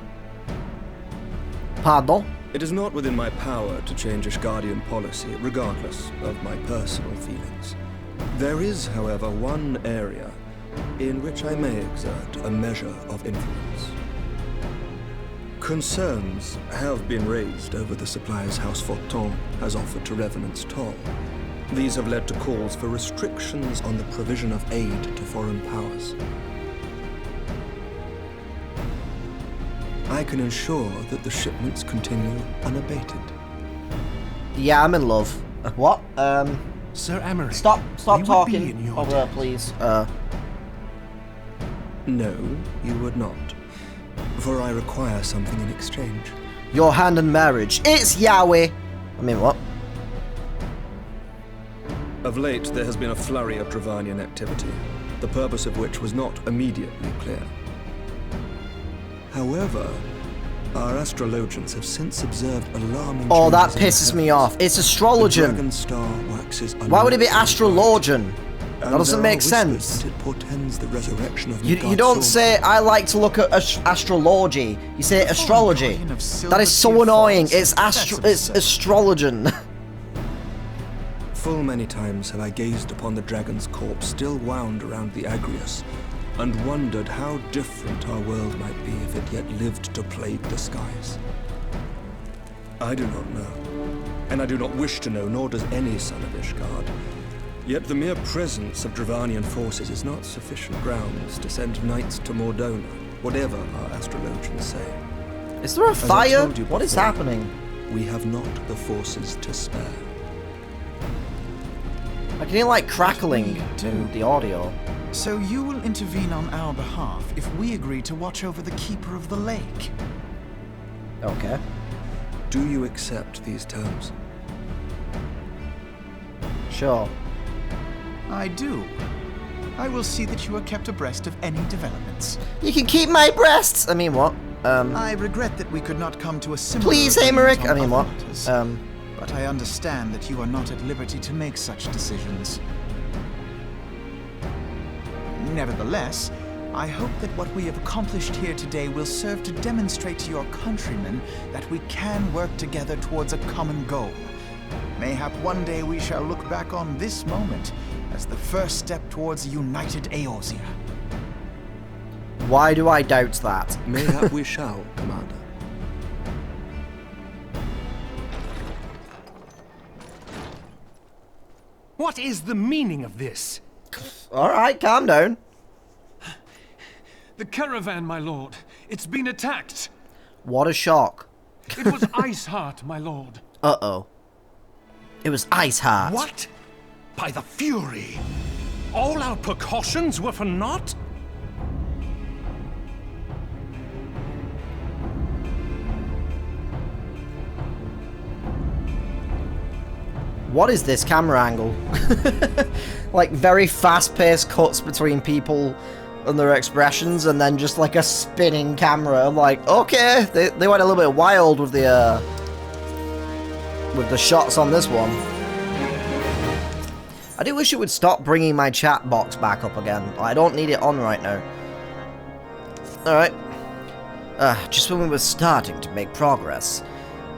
Pardon? It is not within my power to change Ishgardian policy, regardless of my personal feelings. There is, however, one area in which I may exert a measure of influence. Concerns have been raised over the supplies House Forton has offered to Revenant's Toll. These have led to calls for restrictions on the provision of aid to foreign powers. I can ensure that the shipments continue unabated. Yeah, I'm in love. What? Sir Aymeric, Stop we would be talking in your over there, debt. please. No, you would not. For I require something in exchange. Your hand in marriage. It's Yahweh. I mean, what? Of late, there has been a flurry of Dravanian activity, the purpose of which was not immediately clear. However, our astrologians have since observed alarming Oh, that changes in pisses me the off. It's The astrologian. dragon star waxes Why would it be unmerciful astrologian? bright, That and doesn't there are make whispers sense. that it portends the resurrection of You Midgard don't Sorn. say, I like to look at astrology. You say astrology. Guardian of That is so Silver annoying. Falls. It's That's absurd. astrologian. Full many times have I gazed upon the dragon's corpse still wound around the Agrius, and wondered how different our world might be if it yet lived to plague the skies. I do not know, and I do not wish to know, nor does any son of Ishgard. Yet the mere presence of Dravanian forces is not sufficient grounds to send knights to Mordona, whatever our astrologians say. Is there a As I fire? told you What is before, happening? We have not the forces to spare. I can hear like crackling in the audio. So you will intervene on our behalf if we agree to watch over the Keeper of the Lake. Okay. Do you accept these terms? Sure. I do. I will see that you are kept abreast of any developments. You can keep my breasts! I mean, what? I regret that we could not come to a similar Please, agreement Aymeric! on I mean, other what? matters, but I understand that you are not at liberty to make such decisions. Nevertheless, I hope that what we have accomplished here today will serve to demonstrate to your countrymen that we can work together towards a common goal. Mayhap one day we shall look back on this moment as the first step towards a united Eorzea. Why do I doubt that? Mayhap we shall, Commander. What is the meaning of this? Alright, calm down. The caravan, my lord. It's been attacked. What a shock. It was Iceheart, my lord. Uh-oh. It was Iceheart. What? By the Fury! All our precautions were for naught? What is this camera angle? Like, very fast-paced cuts between people and their expressions, and then just like a spinning camera. I'm like, okay, they went a little bit wild with the shots on this one. I do wish it would stop bringing my chat box back up again. I don't need it on right now. Alright. Just when we were starting to make progress.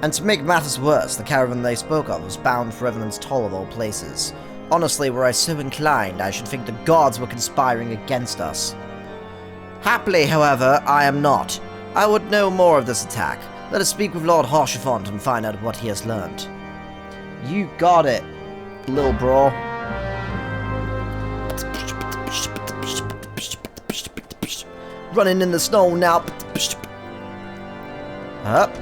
And to make matters worse, the caravan they spoke of was bound for Evelyn's Toll of all places. Honestly, were I so inclined, I should think the gods were conspiring against us. Happily, however, I am not. I would know more of this attack. Let us speak with Lord Haurchefant and find out what he has learned. You got it, little bro. Running in the snow now. Up.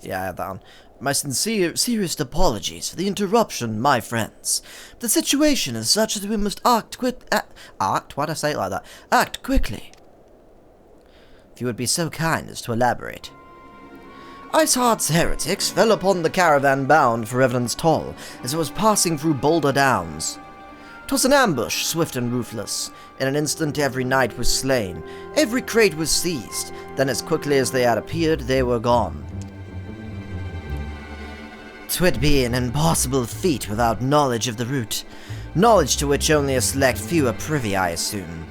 Yeah, I have that on. My sincerest apologies for the interruption, my friends. The situation is such that we must act why'd I say it like that? Act quickly. If you would be so kind as to elaborate. Iceheart's heretics fell upon the caravan bound for Evelyn's Toll as it was passing through Boulder Downs. 'Twas an ambush, swift and ruthless. In an instant every knight was slain, every crate was seized, then as quickly as they had appeared, they were gone. 'Twould be an impossible feat without knowledge of the route, knowledge to which only a select few are privy, I assume.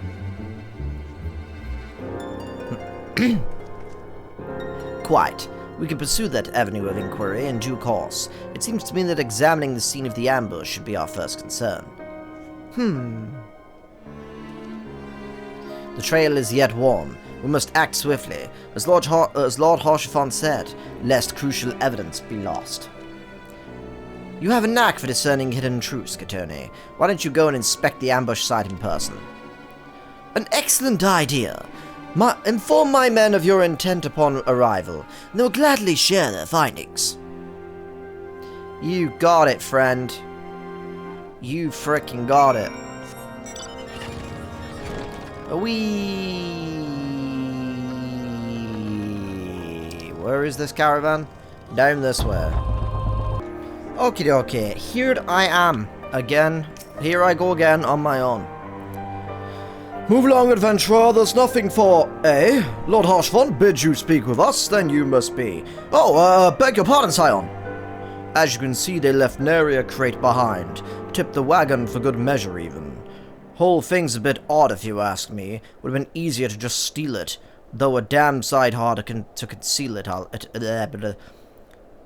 Quite. We can pursue that avenue of inquiry in due course. It seems to me that examining the scene of the ambush should be our first concern. The trail is yet warm. We must act swiftly, as Lord Haurchefant said, lest crucial evidence be lost. You have a knack for discerning hidden truths, Katoni. Why don't you go and inspect the ambush site in person? An excellent idea. Inform my men of your intent upon arrival, and they will gladly share their findings. You got it, friend. You frickin' got it. Where is this caravan? Down this way. Okie dokie, here I am. Again. Here I go again on my own. Move along, adventurer, there's nothing for... Lord Haurchefant bids you speak with us, then you must be... beg your pardon, Scion. As you can see, they left nary a crate behind. Tipped the wagon for good measure, even. Whole thing's a bit odd, if you ask me. Would have been easier to just steal it. Though a damn sight harder to conceal it,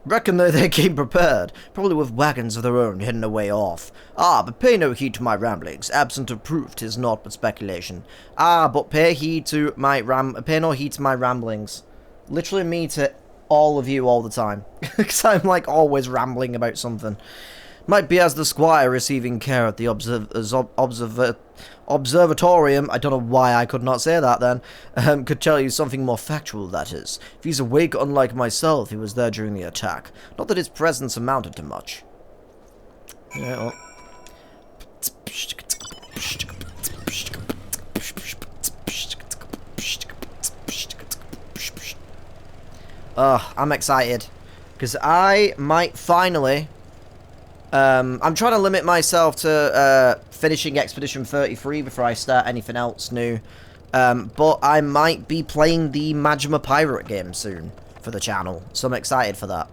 Reckon they came prepared, probably with wagons of their own hidden away off. But pay no heed to my ramblings. Absent of proof, 'tis naught but speculation. But pay no heed to my ramblings. Literally me to all of you all the time. Because I'm like always rambling about something. Might be as the squire receiving care at the observatorium, I don't know why I could not say that then, could tell you something more factual, that is. If he's awake, unlike myself, he was there during the attack. Not that his presence amounted to much. Yeah, I'm excited. Because I might finally... I'm trying to limit myself to finishing Expedition 33 before I start anything else new. But I might be playing the Majima Pirate game soon for the channel, so I'm excited for that.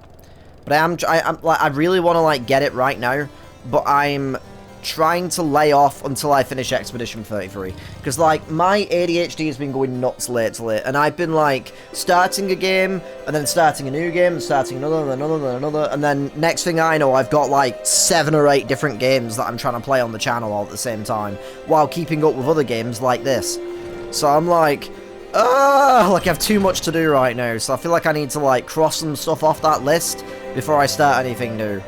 But I really want to like get it right now, but I'm trying to lay off until I finish Expedition 33, because like my ADHD has been going nuts lately, and I've been like starting a game and then starting a new game and starting another and another, and then next thing I know I've got like 7 or 8 different games that I'm trying to play on the channel all at the same time while keeping up with other games like this. So I'm like I have too much to do right now, so I feel like I need to like cross some stuff off that list before I start anything new.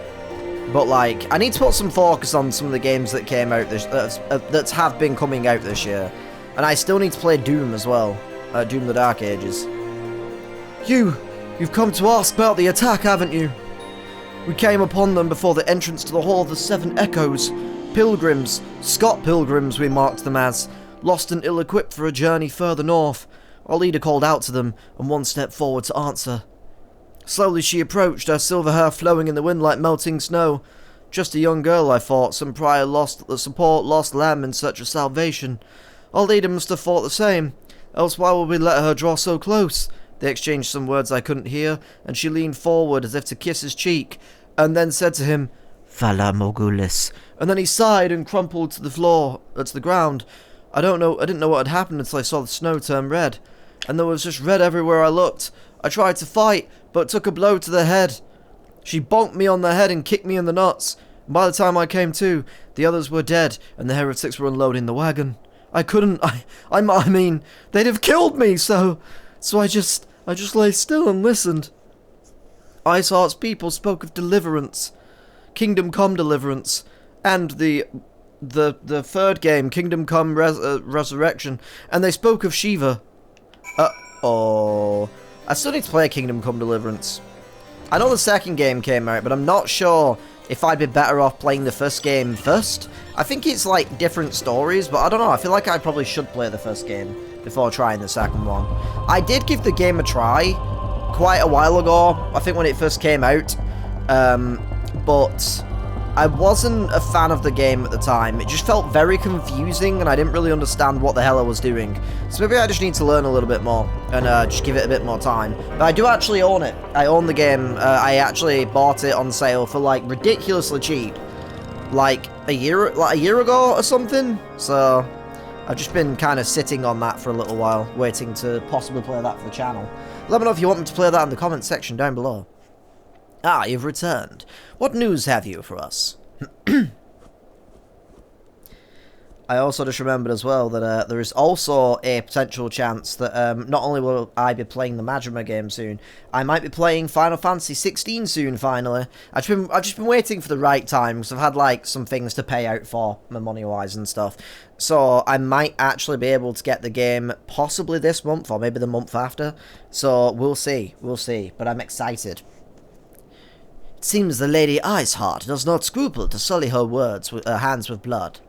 But, like, I need to put some focus on some of the games that came out that have been coming out this year. And I still need to play Doom as well. Doom the Dark Ages. You've come to ask about the attack, haven't you? We came upon them before the entrance to the Hall of the Seven Echoes. Pilgrims, Scott Pilgrims we marked them as, lost and ill-equipped for a journey further north. Our leader called out to them, and one stepped forward to answer. Slowly she approached, her silver hair flowing in the wind like melting snow. Just a young girl, I thought, some prior lost lamb in search of salvation. Our leader must have thought the same, else why would we let her draw so close? They exchanged some words I couldn't hear, and she leaned forward as if to kiss his cheek, and then said to him, Vala Mogulis. And then he sighed and crumpled to the ground. I didn't know what had happened until I saw the snow turn red. And there was just red everywhere I looked. I tried to fight, but took a blow to the head. She bonked me on the head and kicked me in the nuts. And by the time I came to, the others were dead, and the heretics were unloading the wagon. I mean, they'd have killed me, so I just lay still and listened. Iceheart's people spoke of deliverance. Kingdom Come deliverance. And the third game, Kingdom Come Resurrection. And they spoke of Shiva. Uh-oh. I still need to play Kingdom Come Deliverance. I know the second game came out, but I'm not sure if I'd be better off playing the first game first. I think it's like different stories, but I don't know. I feel like I probably should play the first game before trying the second one. I did give the game a try quite a while ago, I think when it first came out, but I wasn't a fan of the game at the time. It just felt very confusing, and I didn't really understand what the hell I was doing. So maybe I just need to learn a little bit more, and just give it a bit more time. But I do actually own it. I own the game. I actually bought it on sale for, like, ridiculously cheap. Like a year ago or something. So I've just been kind of sitting on that for a little while, waiting to possibly play that for the channel. Let me know if you want me to play that in the comment section down below. Ah, you've returned. What news have you for us? I also just remembered as well that there is also a potential chance that not only will I be playing the Majima game soon, I might be playing Final Fantasy XIV soon, finally. I've just been waiting for the right time, because I've had, like, some things to pay out for, money-wise and stuff. So I might actually be able to get the game possibly this month, or maybe the month after. So we'll see, but I'm excited. It seems the Lady Iceheart does not scruple to sully her hands with blood.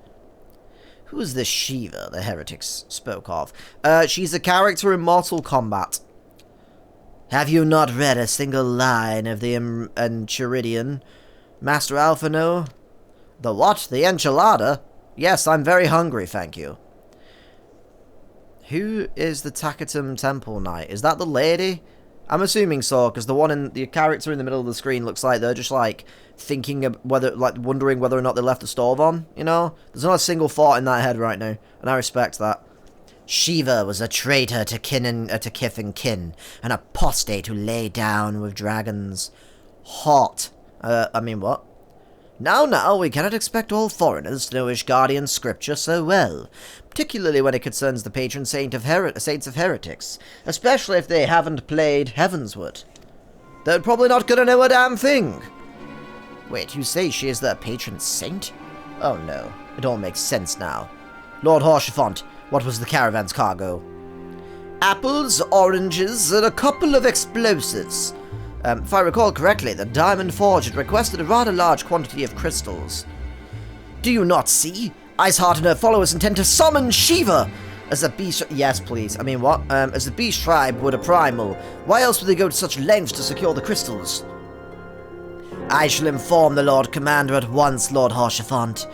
Who is this Shiva the heretics spoke of? She's a character in Mortal Kombat. Have you not read a single line of the Enchiridion? Master Alpha, no? The what? The enchilada? Yes, I'm very hungry, thank you. Who is the Takatum Temple Knight? Is that the lady? I'm assuming so, because the character in the middle of the screen looks like they're just, like, thinking of wondering whether or not they left the stove on, you know? There's not a single thought in that head right now, and I respect that. Shiva was a traitor to kith and kin, an apostate who lay down with dragons. Hot. I mean, what? Now, we cannot expect all foreigners to know Ishgardian scripture so well, particularly when it concerns the patron saints of heretics, especially if they haven't played Heavensward. They're probably not gonna know a damn thing. Wait, you say she is their patron saint? Oh no, it all makes sense now. Lord Haurchefant, what was the caravan's cargo? Apples, oranges, and a couple of explosives. If I recall correctly, the Diamond Forge had requested a rather large quantity of crystals. Do you not see? Iceheart and her followers intend to summon Shiva as a beast. Yes, please. I mean, what? As the beast tribe would a primal. Why else would they go to such lengths to secure the crystals? I shall inform the Lord Commander at once, Lord Haurchefant.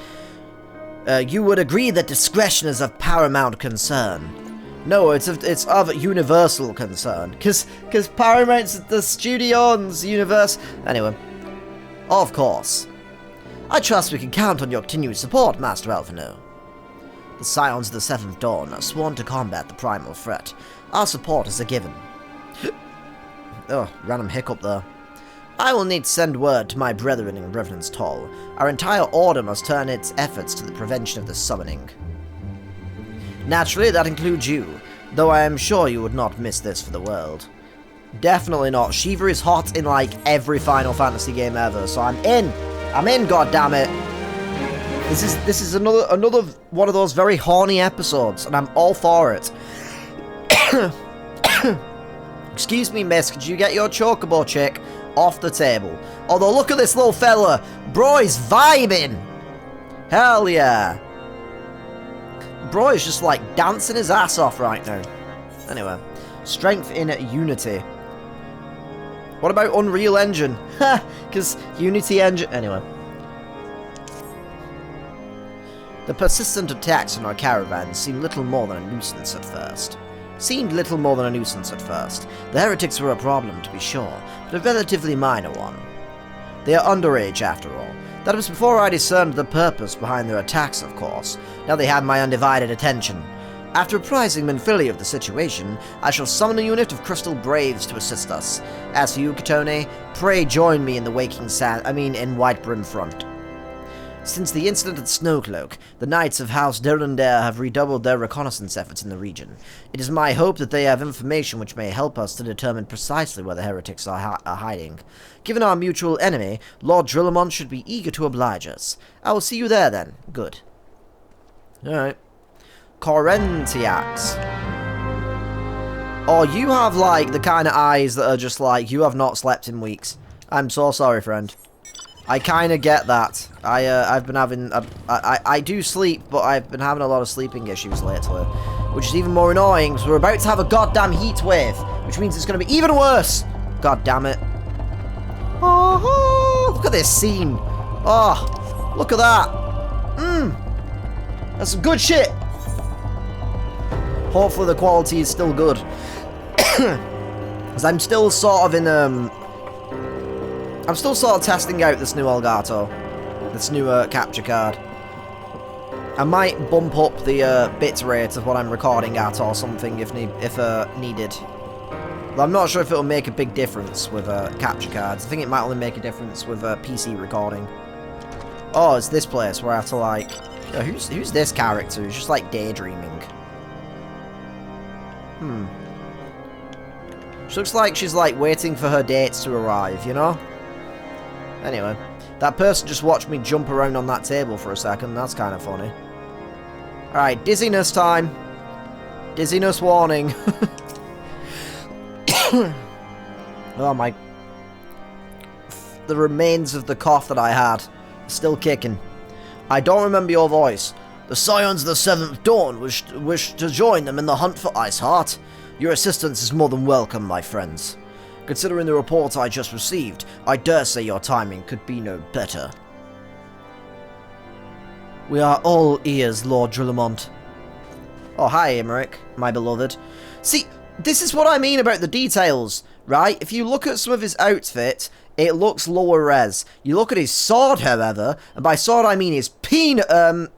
You would agree that discretion is of paramount concern. No, it's of universal concern. Because Paramount's the studio owns universe. Anyway. Of course. I trust we can count on your continued support, Master Alphino. The Scions of the Seventh Dawn are sworn to combat the primal threat. Our support is a given. Oh, random hiccup there. I will need to send word to my brethren in Revenant's Toll. Our entire order must turn its efforts to the prevention of the summoning. Naturally, that includes you, though I am sure you would not miss this for the world. Definitely not. Shiva is hot in, like, every Final Fantasy game ever, so I'm in! I'm in, goddammit! This is another one of those very horny episodes, and I'm all for it. Excuse me, miss, could you get your chocobo chick off the table? Although, look at this little fella! Bro is vibing! Hell yeah! Bro is just, like, dancing his ass off right now. Anyway. Strength in Unity. What about Unreal Engine? Ha! Because Unity Engine... Anyway. The persistent attacks on our caravans seemed little more than a nuisance at first. The heretics were a problem, to be sure, but a relatively minor one. They are underage, after all. That was before I discerned the purpose behind their attacks, of course. Now they have my undivided attention. After apprising Manfili of the situation, I shall summon a unit of Crystal Braves to assist us. As for you, Katone, pray join me in the in Whitebrim Front. Since the incident at Snowcloak, the Knights of House Durandare have redoubled their reconnaissance efforts in the region. It is my hope that they have information which may help us to determine precisely where the heretics are hiding. Given our mutual enemy, Lord Drillamon should be eager to oblige us. I will see you there, then. Good. Alright. Corentiax. Oh, you have, like, the kind of eyes that are just like, you have not slept in weeks. I'm so sorry, friend. I kind of get that. I've been having... I do sleep, but I've been having a lot of sleeping issues lately. Which is even more annoying, because we're about to have a goddamn heat wave. Which means it's going to be even worse. God damn it. Oh, look at this scene. Oh, look at that. That's some good shit. Hopefully the quality is still good. Because I'm still sort of in, I'm still sort of testing out this new Elgato. This new capture card. I might bump up the bit rate of what I'm recording at or something if needed. But I'm not sure if it'll make a big difference with capture cards. I think it might only make a difference with PC recording. Oh, it's this place where I have to, like... who's this character who's just, like, daydreaming? She looks like she's, like, waiting for her dates to arrive, you know? Anyway, that person just watched me jump around on that table for a second. That's kind of funny. Alright, dizziness time. Dizziness warning. Oh my... The remains of the cough that I had. Still kicking. I don't remember your voice. The Scions of the Seventh Dawn wish to join them in the hunt for Iceheart. Your assistance is more than welcome, my friends. Considering the reports I just received, I dare say your timing could be no better. We are all ears, Lord Drillamont. Oh, hi, Aymeric, my beloved. See, this is what I mean about the details, right? If you look at some of his outfit, it looks lower res. You look at his sword, however, and by sword I mean his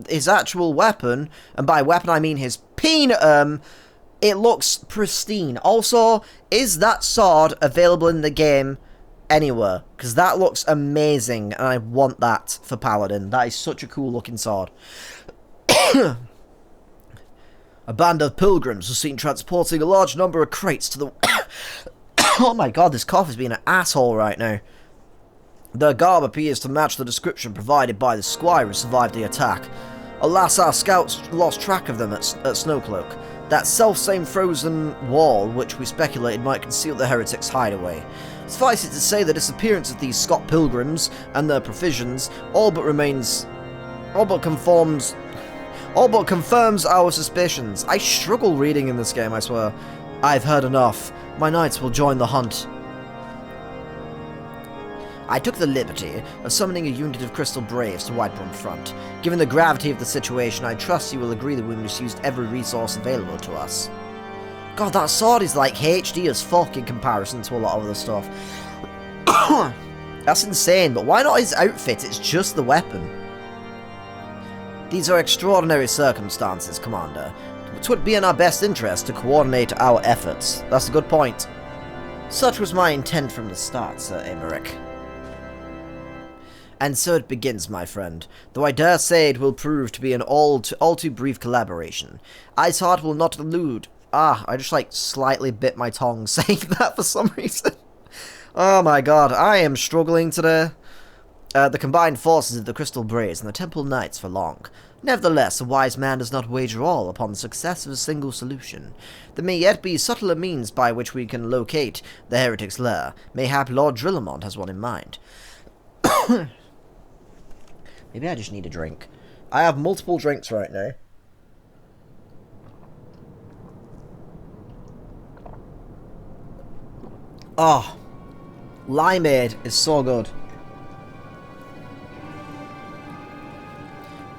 his actual weapon, and by weapon I mean his it looks pristine. Also, is that sword available in the game anywhere? Because that looks amazing, and I want that for Paladin. That is such a cool looking sword. A band of pilgrims was seen transporting a large number of crates to the... Oh my god, this cough is being an asshole right now. Their garb appears to match the description provided by the squire who survived the attack. Alas, our scouts lost track of them at Snowcloak. That self-same frozen wall, which we speculated might conceal the heretics' hideaway. Suffice it to say, the disappearance of these Scot pilgrims and their provisions all but confirms our suspicions. I struggle reading in this game, I swear. I've heard enough. My knights will join the hunt. I took the liberty of summoning a unit of Crystal Braves to Whiterun Front. Given the gravity of the situation, I trust you will agree that we misused every resource available to us. God, that sword is like HD as fuck in comparison to a lot of other stuff. That's insane, but why not his outfit? It's just the weapon. These are extraordinary circumstances, Commander. It would be in our best interest to coordinate our efforts. That's a good point. Such was my intent from the start, Sir Aymeric. And so it begins, my friend, though I dare say it will prove to be an all too brief collaboration. Iceheart will not elude... I just like slightly bit my tongue saying that for some reason. Oh my god, I am struggling today. The combined forces of the Crystal Braves and the Temple Knights for long. Nevertheless, a wise man does not wager all upon the success of a single solution. There may yet be subtler means by which we can locate the heretic's lair. Mayhap Lord Drillamont has one in mind. Maybe I just need a drink. I have multiple drinks right now. Oh, limeade is so good.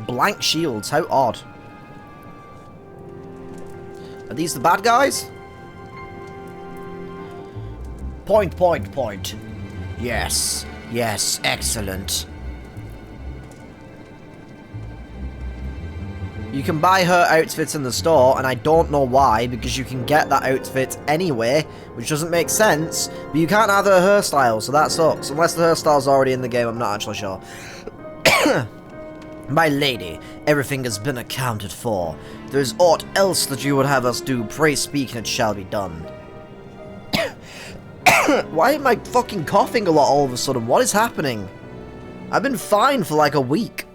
Blank shields, how odd. Are these the bad guys? Point. Yes, excellent. You can buy her outfits in the store, and I don't know why, because you can get that outfit anyway, which doesn't make sense, but you can't have her hairstyle, so that sucks. Unless the hairstyle's already in the game, I'm not actually sure. My lady, everything has been accounted for. If there is aught else that you would have us do, pray speak and it shall be done. Why am I fucking coughing a lot all of a sudden? What is happening? I've been fine for like a week.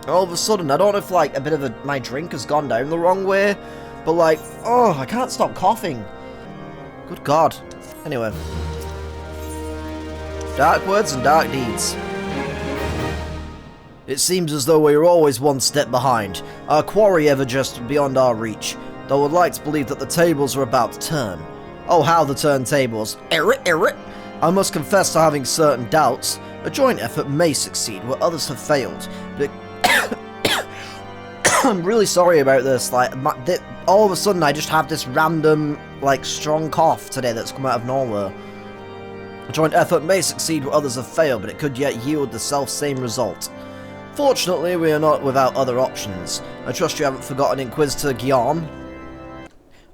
All of a sudden, I don't know if like a bit of my drink has gone down the wrong way, but like, oh, I can't stop coughing. Good God. Anyway. Dark words and dark deeds. It seems as though we are always one step behind, our quarry ever just beyond our reach, though I would like to believe that the tables are about to turn. Oh, how the turntables. I must confess to having certain doubts. A joint effort may succeed where others have failed, but I'm really sorry about this. Like, all of a sudden I just have this random, like, strong cough today that's come out of nowhere. A joint effort may succeed where others have failed, but it could yet yield the self-same result. Fortunately, we are not without other options. I trust you haven't forgotten Inquisitor Guillaume.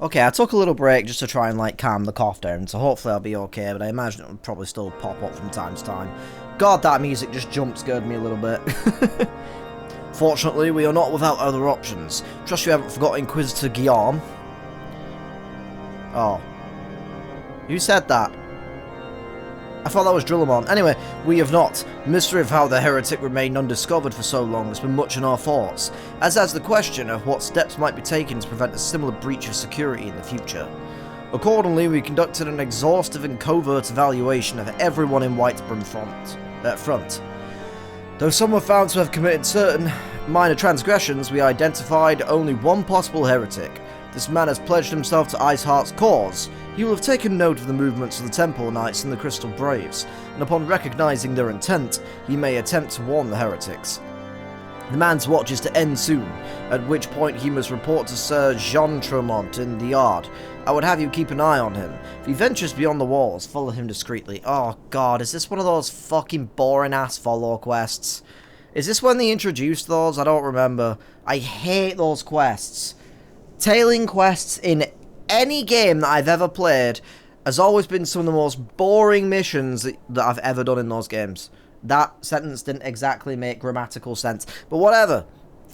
Okay, I took a little break just to try and, like, calm the cough down, so hopefully I'll be okay, but I imagine it will probably still pop up from time to time. God, that music just jump-scared me a little bit. Fortunately, we are not without other options. Trust you haven't forgotten Inquisitor Guillaume. Oh. Who said that? I thought that was Drillamon. Anyway, we have not. The mystery of how the heretic remained undiscovered for so long has been much in our thoughts, as has the question of what steps might be taken to prevent a similar breach of security in the future. Accordingly, we conducted an exhaustive and covert evaluation of everyone in Whiterun Front. Though some were found to have committed certain minor transgressions, we identified only one possible heretic. This man has pledged himself to Iceheart's cause. He will have taken note of the movements of the Temple Knights and the Crystal Braves, and upon recognizing their intent, he may attempt to warn the heretics. The man's watch is to end soon, at which point he must report to Sir Jean Tremont in the yard. I would have you keep an eye on him. If he ventures beyond the walls, follow him discreetly. Oh god, is this one of those fucking boring-ass follow quests? Is this when they introduced those? I don't remember. I hate those quests. Tailing quests in any game that I've ever played has always been some of the most boring missions that I've ever done in those games. That sentence didn't exactly make grammatical sense, but whatever.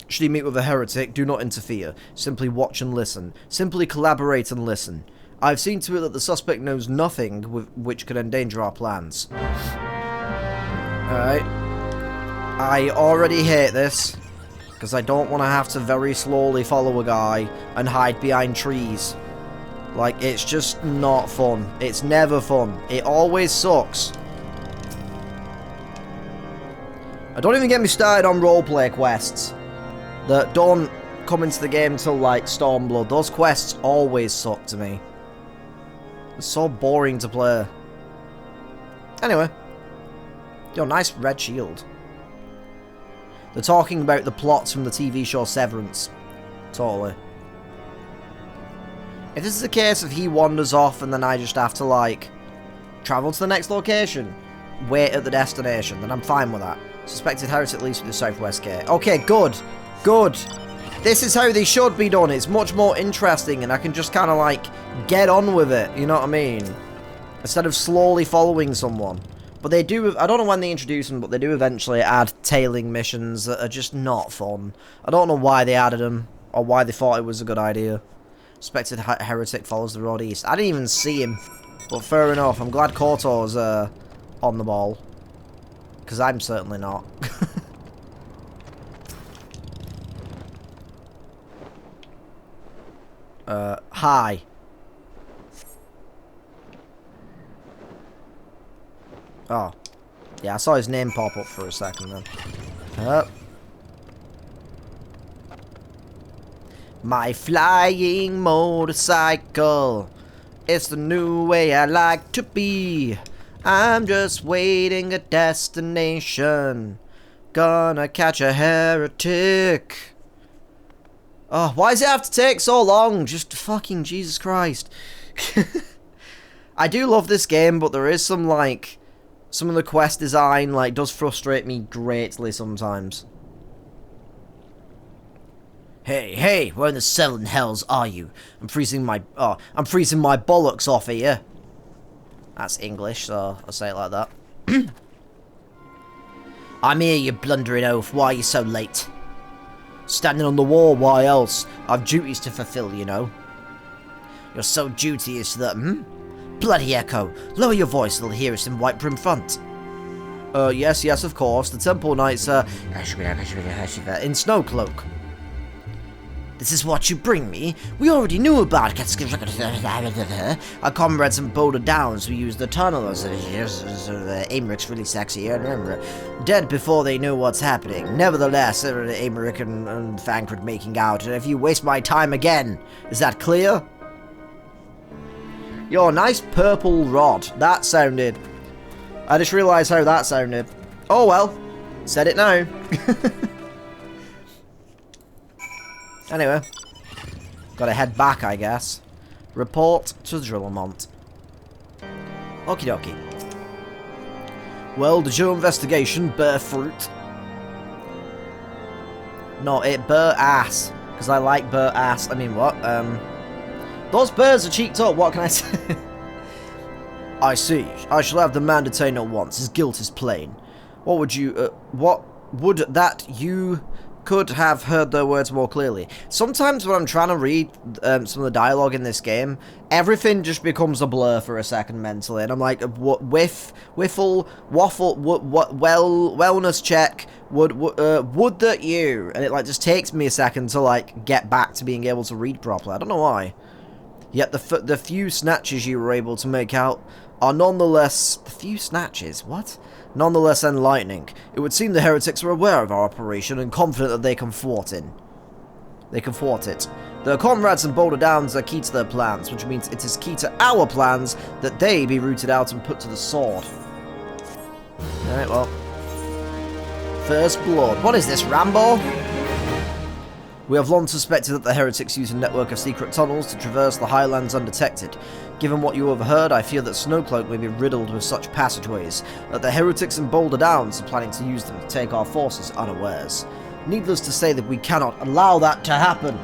Should you meet with a heretic, do not interfere. Simply watch and listen. Simply collaborate and listen. I've seen to it that the suspect knows nothing which could endanger our plans. Alright. I already hate this, because I don't want to have to very slowly follow a guy and hide behind trees. Like, it's just not fun. It's never fun. It always sucks. I don't even get me started on roleplay quests that don't come into the game until, like, Stormblood. Those quests always suck to me. It's so boring to play. Anyway. Yo, nice red shield. They're talking about the plots from the TV show Severance. Totally. If this is a case of he wanders off and then I just have to, like, travel to the next location, wait at the destination, then I'm fine with that. Suspected heretic leads to the southwest gate. Okay, good. Good. This is how they should be done. It's much more interesting and I can just kind of, like, get on with it. You know what I mean? Instead of slowly following someone. But they do, I don't know when they introduce them, but they do eventually add tailing missions that are just not fun. I don't know why they added them, or why they thought it was a good idea. Suspected heretic follows the road east. I didn't even see him, but fair enough. I'm glad Koto's on the ball. Because I'm certainly not. Hi. Oh. Yeah, I saw his name pop up for a second then. My flying motorcycle. It's the new way I like to be. I'm just waiting a destination. Gonna catch a heretic. Oh, why does it have to take so long? Just fucking Jesus Christ. I do love this game, but there is some, like, some of the quest design, like, does frustrate me greatly sometimes. Hey, where in the seven hells are you? I'm freezing my bollocks off here. That's English, so I'll say it like that. I'm here, you blundering oaf. Why are you so late? Standing on the wall, why else? I've duties to fulfill, you know. You're so duteous that, Bloody echo. Lower your voice, they'll hear us in White Brim Front. Yes, of course. The Temple Knights, in Snowcloak. This is what you bring me? We already knew about our comrades in Boulder Downs who used the tunnels. Aymeric's really sexy. Dead before they knew what's happening. Nevertheless, Aymeric and Thancred making out. And if you waste my time again, is that clear? Yo, nice purple rod. That sounded... I just realised how that sounded. Oh well. Said it now. Anyway, gotta head back, I guess. Report to Drillamont. Okie dokie. Well, did your investigation bear fruit? No, it bear ass. Because I like bear ass. I mean, what? Those bears are cheeked up, what can I say? I see. I shall have the man detained at once. His guilt is plain. What would you could have heard their words more clearly. Sometimes when I'm trying to read some of the dialogue in this game, everything just becomes a blur for a second mentally, and I'm like, waffle, wellness check, would that you, and it like just takes me a second to like get back to being able to read properly. I don't know why. Yet the few snatches you were able to make out are nonetheless... The few snatches? What? Nonetheless enlightening. It would seem the heretics are aware of our operation and confident that they can thwart it. Their comrades in Boulder Downs are key to their plans, which means it is key to our plans that they be rooted out and put to the sword. Alright, well. First blood. What is this, Rambo? We have long suspected that the heretics use a network of secret tunnels to traverse the highlands undetected. Given what you have heard, I fear that Snowcloak may be riddled with such passageways, that the heretics in Boulder Downs are planning to use them to take our forces unawares. Needless to say that we cannot allow that to happen.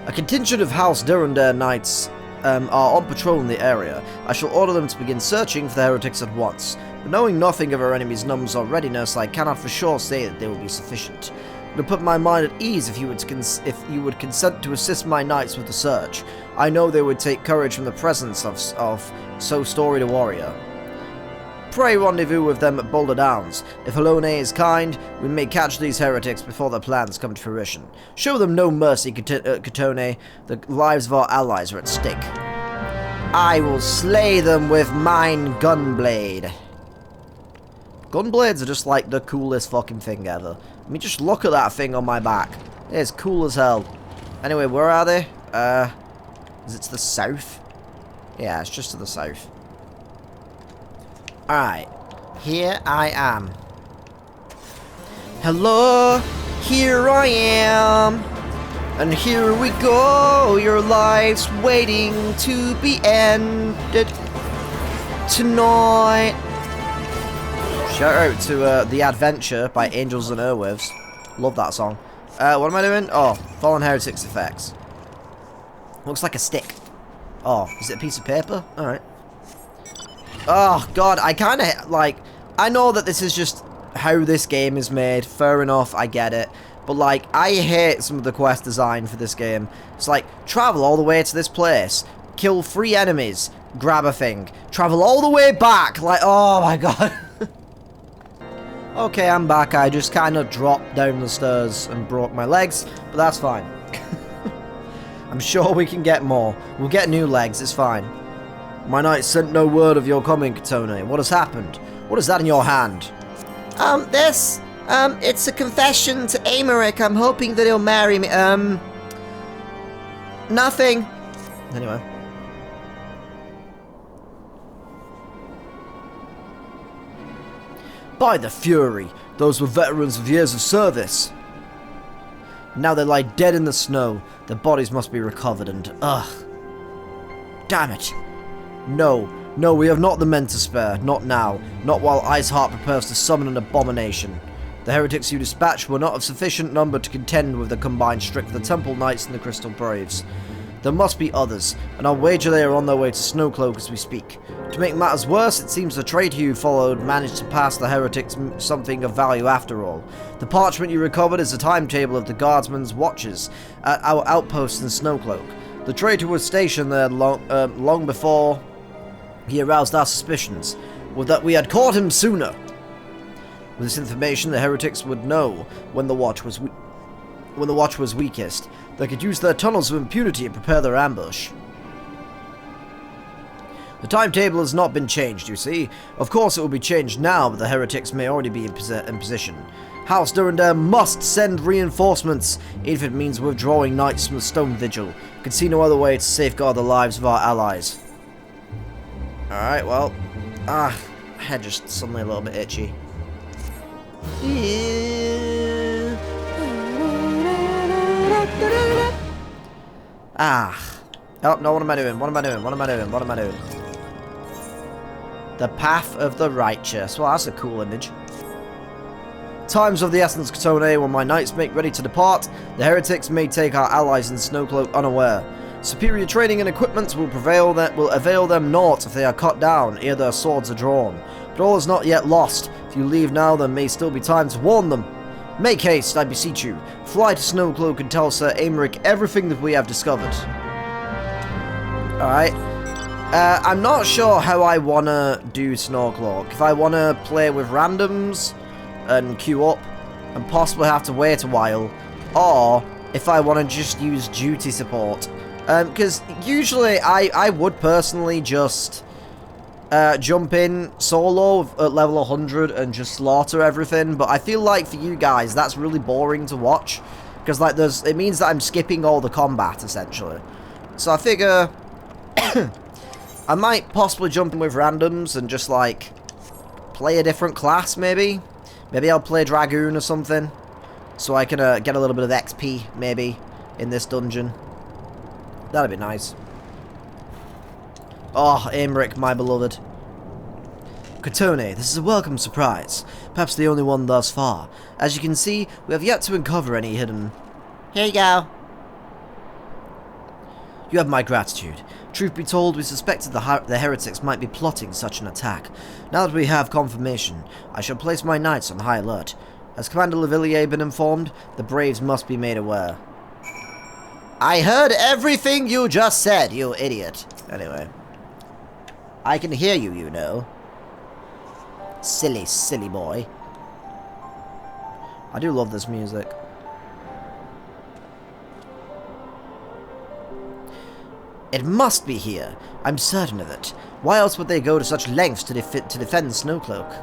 A contingent of House Durandare Knights are on patrol in the area. I shall order them to begin searching for the heretics at once. But knowing nothing of our enemy's numbers or readiness, I cannot for sure say that they will be sufficient. It would put my mind at ease if you would consent to assist my knights with the search. I know they would take courage from the presence of so storied a warrior. Pray rendezvous with them at Boulder Downs. If Halone is kind, we may catch these heretics before their plans come to fruition. Show them no mercy, Katone. The lives of our allies are at stake. I will slay them with mine gunblade. Gunblades are just like the coolest fucking thing ever. I mean, just look at that thing on my back. It's cool as hell. Anyway, where are they? Is it to the south? Yeah, it's just to the south. Alright. Here I am. Hello, here I am. And here we go, your life's waiting to be ended tonight. Shout out to The Adventure by Angels and Airwaves. Love that song. What am I doing? Oh, Fallen Heretics effects. Looks like a stick. Oh, is it a piece of paper? Alright. Oh, God, I kind of, like, I know that this is just how this game is made. Fair enough, I get it. But, like, I hate some of the quest design for this game. It's like, travel all the way to this place, kill 3 enemies, grab a thing, travel all the way back. Like, oh my god. Okay, I'm back. I just kind of dropped down the stairs and broke my legs, but that's fine. I'm sure we can get more. We'll get new legs, it's fine. My knight sent no word of your coming, Katone. What has happened? What is that in your hand? It's a confession to Aymeric. I'm hoping that he'll marry me. Nothing. Anyway. By the Fury, those were veterans of years of service. Now they lie dead in the snow. Their bodies must be recovered and... ugh. Damn it. No, we have not the men to spare. Not now. Not while Iceheart prepares to summon an abomination. The heretics you dispatched were not of sufficient number to contend with the combined strength of the Temple Knights and the Crystal Braves. There must be others, and I'll wager they are on their way to Snowcloak as we speak. To make matters worse, it seems the traitor you followed managed to pass the heretics something of value after all. The parchment you recovered is the timetable of the guardsmen's watches at our outpost in Snowcloak. The traitor was stationed there long before he aroused our suspicions, was that we had caught him sooner. With this information, the heretics would know when the watch was weakest. They could use their tunnels of impunity and prepare their ambush. The timetable has not been changed, you see. Of course it will be changed now, but the heretics may already be in position. House Durandare must send reinforcements, even if it means withdrawing knights from the Stone Vigil. Could see no other way to safeguard the lives of our allies. Alright, well. Head just suddenly a little bit itchy. Oh, no, what am I doing? The Path of the Righteous. Well, that's a cool image. Time's of the essence, Katone. When my knights make ready to depart, the heretics may take our allies in Snowcloak unaware. Superior training and equipment will avail them naught if they are cut down, ere their swords are drawn. But all is not yet lost. If you leave now, there may still be time to warn them. Make haste, I beseech you. Fly to Snowcloak and tell Sir Aymeric everything that we have discovered. Alright. I'm not sure how I want to do Snowcloak. If I want to play with randoms and queue up and possibly have to wait a while, or if I want to just use duty support. Because usually I would personally just jump in solo at level 100 and just slaughter everything, but I feel like for you guys that's really boring to watch, because like it means that I'm skipping all the combat essentially. So I figure I might possibly jump in with randoms and just like play a different class maybe. Maybe I'll play Dragoon or something, so I can get a little bit of XP maybe in this dungeon. That'd be nice. Oh, Aymeric, my beloved. Katone, this is a welcome surprise. Perhaps the only one thus far. As you can see, we have yet to uncover any hidden... Here you go. You have my gratitude. Truth be told, we suspected the heretics might be plotting such an attack. Now that we have confirmation, I shall place my knights on high alert. Has Commander Lavillier been informed? The Braves must be made aware. I heard everything you just said, you idiot. Anyway. I can hear you, you know. Silly, silly boy. I do love this music. It must be here. I'm certain of it. Why else would they go to such lengths to defend Snowcloak?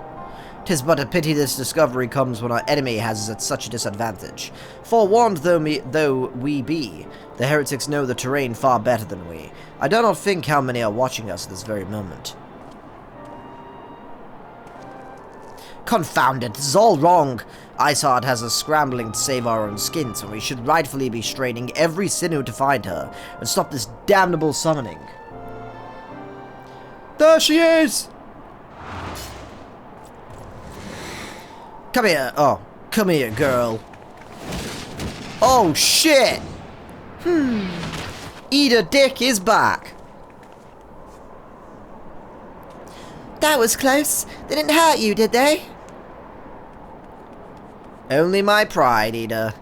'Tis but a pity this discovery comes when our enemy has us at such a disadvantage. Forewarned though we be, the heretics know the terrain far better than we. I do not think how many are watching us at this very moment. Confound it, this is all wrong. Iceheart has us scrambling to save our own skins, and we should rightfully be straining every sinew to find her and stop this damnable summoning. There she is! Come here. Oh, come here, girl. Oh, shit! Eat a dick is back. That was close. They didn't hurt you, did they? Only my pride, Ida.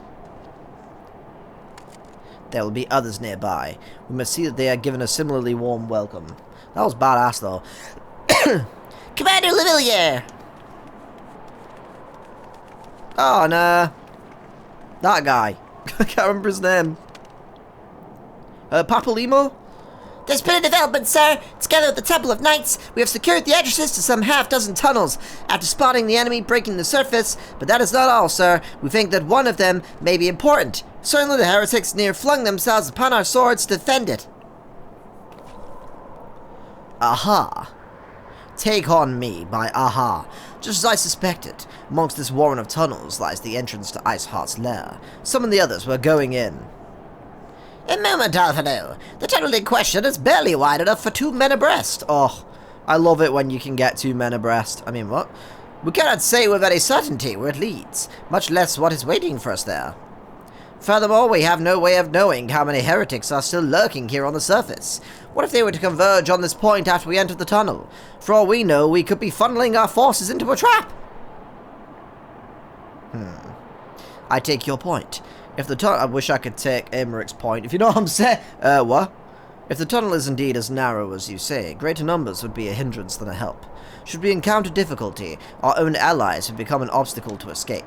There will be others nearby. We must see that they are given a similarly warm welcome. That was badass, though. Commander Lavillier! Oh, nah. That guy. I can't remember his name. Papalimo? There's been a development, sir. Together with the Temple of Knights, we have secured the entrances to some half-dozen tunnels after spotting the enemy breaking the surface, but that is not all, sir. We think that one of them may be important. Certainly the heretics near flung themselves upon our swords to defend it. Aha. Take on me, my aha. Just as I suspected, amongst this warren of tunnels lies the entrance to Iceheart's lair. Some of the others were going in. A moment, Alphino. The tunnel in question is barely wide enough for 2 men abreast. Oh, I love it when you can get 2 men abreast. I mean, what? We cannot say with any certainty where it leads, much less what is waiting for us there. Furthermore, we have no way of knowing how many heretics are still lurking here on the surface. What if they were to converge on this point after we entered the tunnel? For all we know, we could be funneling our forces into a trap. I take your point. If the tunnel... I wish I could take Aymeric's point, if you know what I'm saying. What? If the tunnel is indeed as narrow as you say, greater numbers would be a hindrance than a help. Should we encounter difficulty, our own allies would become an obstacle to escape.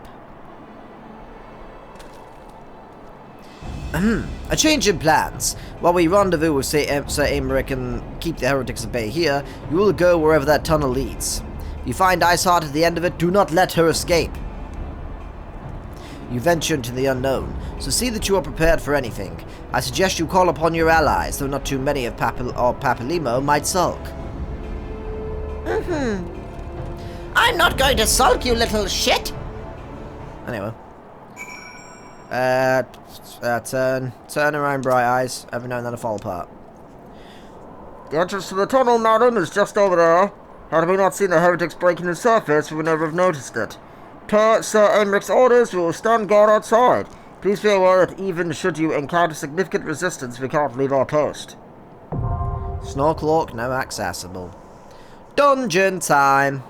A change in plans. While we rendezvous with Sir Aymeric and keep the heretics at bay here, you will go wherever that tunnel leads. If you find Iceheart at the end of it, do not let her escape. You venture into the unknown, so see that you are prepared for anything. I suggest you call upon your allies, though not too many of Papalimo might sulk. I'm not going to sulk, you little shit! Anyway. Turn around, Bright Eyes. Every now and then I fall apart. The entrance to the tunnel, madam, is just over there. Had we not seen the heretics breaking the surface, we would never have noticed it. Per Sir Aymric's orders, we will stand guard outside. Please be aware that even should you encounter significant resistance, we can't leave our post. Snorkelork now accessible. Dungeon time!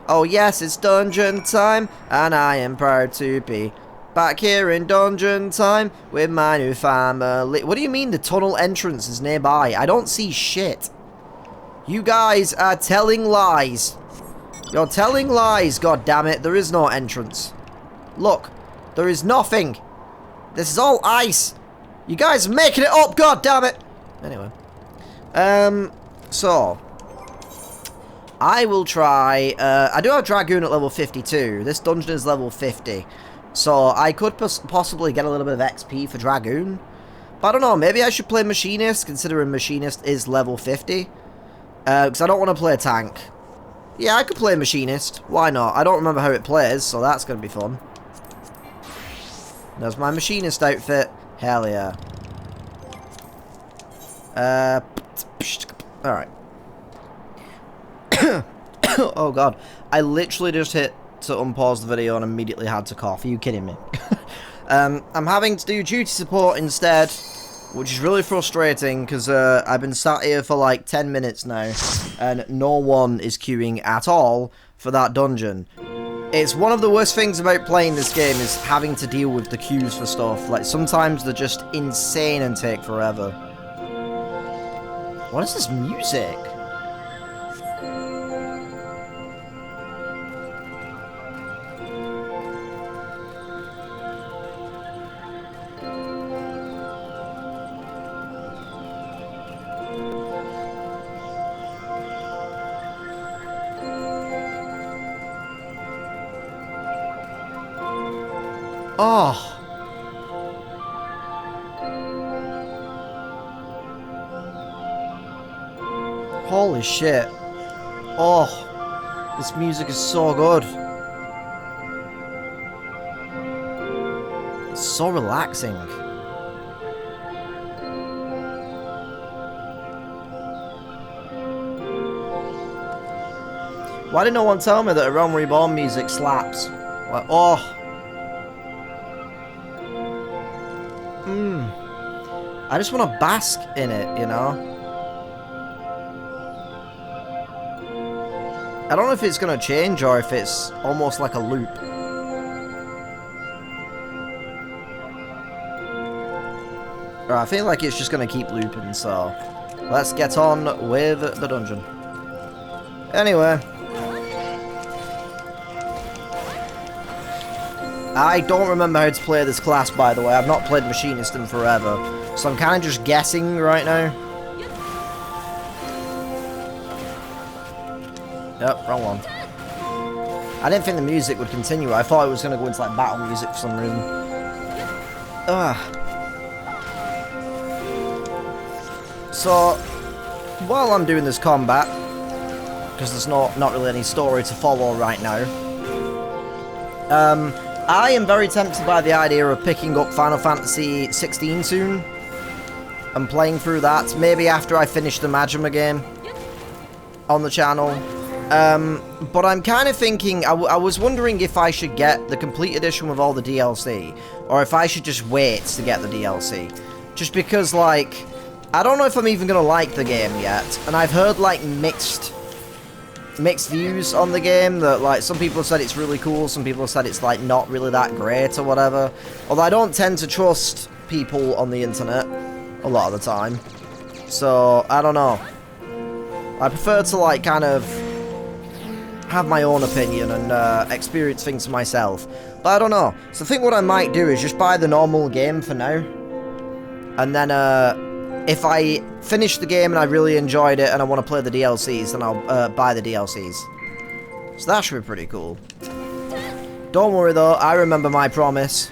Oh yes, it's dungeon time, and I am proud to be back here in dungeon time with my new family. What do you mean the tunnel entrance is nearby? I don't see shit. You guys are telling lies. You're telling lies, goddammit. There is no entrance. Look, there is nothing. This is all ice. You guys are making it up, goddammit. Anyway. So. I will try, I do have Dragoon at level 52. This dungeon is level 50. So I could possibly get a little bit of XP for Dragoon. But I don't know, maybe I should play Machinist, considering Machinist is level 50. Because I don't want to play tank. Yeah, I could play Machinist. Why not? I don't remember how it plays, so that's going to be fun. There's my Machinist outfit. Hell yeah. Alright. Oh god. I literally just hit to unpause the video and immediately had to cough. Are you kidding me? I'm having to do duty support instead, which is really frustrating because I've been sat here for like 10 minutes now and no one is queuing at all for that dungeon. It's one of the worst things about playing this game is having to deal with the queues for stuff. Like, sometimes they're just insane and take forever. What is this music? Oh. Holy shit. Oh. This music is so good. So relaxing. Why did no one tell me that A Realm Reborn music slaps? Like, oh. I just want to bask in it, you know? I don't know if it's going to change or if it's almost like a loop. I feel like it's just going to keep looping, so let's get on with the dungeon. Anyway. I don't remember how to play this class, by the way. I've not played Machinist in forever, so I'm kind of just guessing right now. Yep, wrong one. I didn't think the music would continue. I thought it was going to go into like battle music for some reason. So, while I'm doing this combat, because there's not really any story to follow right now, I am very tempted by the idea of picking up Final Fantasy XVI soon and playing through that, maybe after I finish the Majima game on the channel. But I'm kind of thinking, I was wondering if I should get the complete edition with all the DLC, or if I should just wait to get the DLC. Just because, like, I don't know if I'm even going to like the game yet, and I've heard, like, mixed views on the game, that like some people have said it's really cool, some people have said it's like not really that great or whatever. Although I don't tend to trust people on the internet a lot of the time, so I don't know. I prefer to like kind of have my own opinion and experience things for myself, but I don't know. So I think what I might do is just buy the normal game for now, and then if I finish the game and I really enjoyed it and I want to play the DLCs, then I'll buy the DLCs. So that should be pretty cool. Don't worry though, I remember my promise.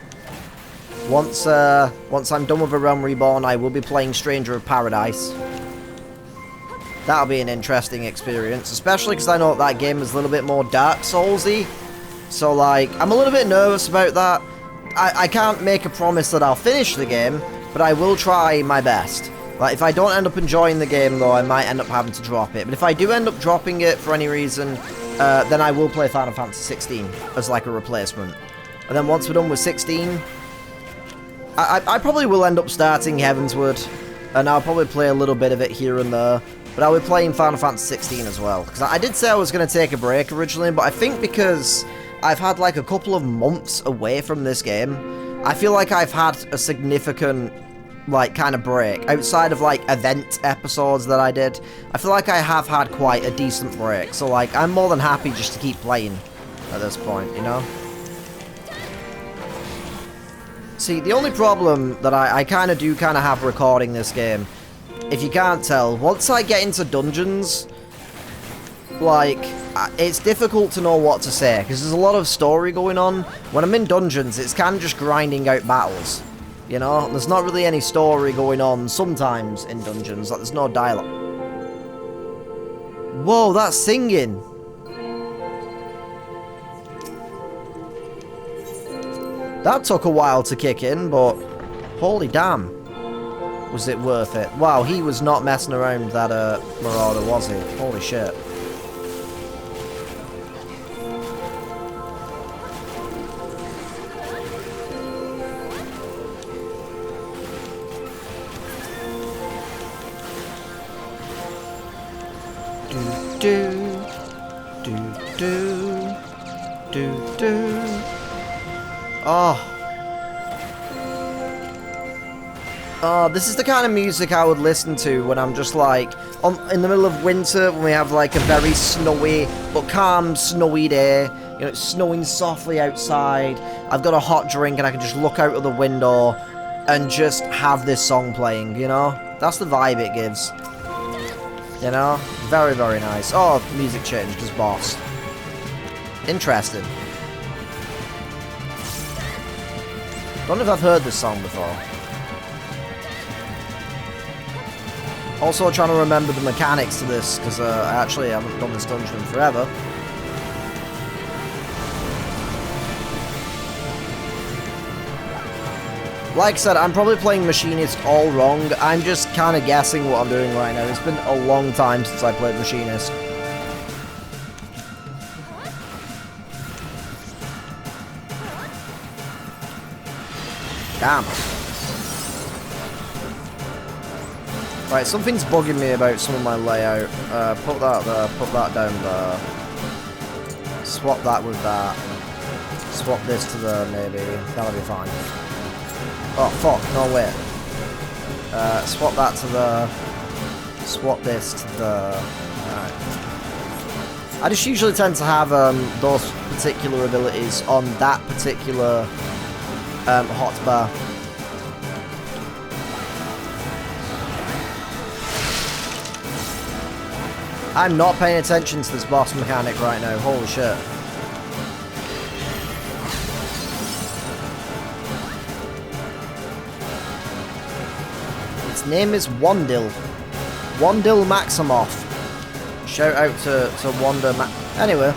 Once I'm done with A Realm Reborn, I will be playing Stranger of Paradise. That'll be an interesting experience, especially because I know that game is a little bit more Dark Souls-y. So like, I'm a little bit nervous about that. I can't make a promise that I'll finish the game, but I will try my best. Like, if I don't end up enjoying the game, though, I might end up having to drop it. But if I do end up dropping it for any reason, then I will play Final Fantasy XVI as, like, a replacement. And then once we're done with 16, I probably will end up starting Heavensward, and I'll probably play a little bit of it here and there. But I'll be playing Final Fantasy XVI as well. Because I did say I was going to take a break originally, but I think because I've had, like, a couple of months away from this game, I feel like I've had a significant, like, kind of break. Outside of, like, event episodes that I did, I feel like I have had quite a decent break. So, like, I'm more than happy just to keep playing at this point, you know? See, the only problem that I kind of have recording this game, if you can't tell, once I get into dungeons, like, it's difficult to know what to say, because there's a lot of story going on. When I'm in dungeons, it's kind of just grinding out battles. You know, there's not really any story going on sometimes in dungeons, like there's no dialogue. Whoa, that's singing! That took a while to kick in, but holy damn. Was it worth it? Wow, he was not messing around, that Marauder, was he? Holy shit. Oh, this is the kind of music I would listen to when I'm just like in the middle of winter, when we have like a very snowy but calm snowy day. You know, it's snowing softly outside. I've got a hot drink and I can just look out of the window and just have this song playing, you know? That's the vibe it gives. You know? Very, very nice. Oh, music changed as boss. Interesting. Don't know if I've heard this song before. Also trying to remember the mechanics to this, because I actually haven't done this dungeon in forever. Like I said, I'm probably playing Machinist all wrong. I'm just kind of guessing what I'm doing right now. It's been a long time since I played Machinist. Damn. Right, something's bugging me about some of my layout. Put that there, put that down there. Swap that with that. Swap this to there, maybe. That'll be fine. Oh, fuck, no way. Swap that to there. Swap this to there. Alright. I just usually tend to have those particular abilities on that particular hotbar. I'm not paying attention to this boss mechanic right now, holy shit. Its name is Wandil. Wandil Maximoff. Shout out to Wanda Anyway.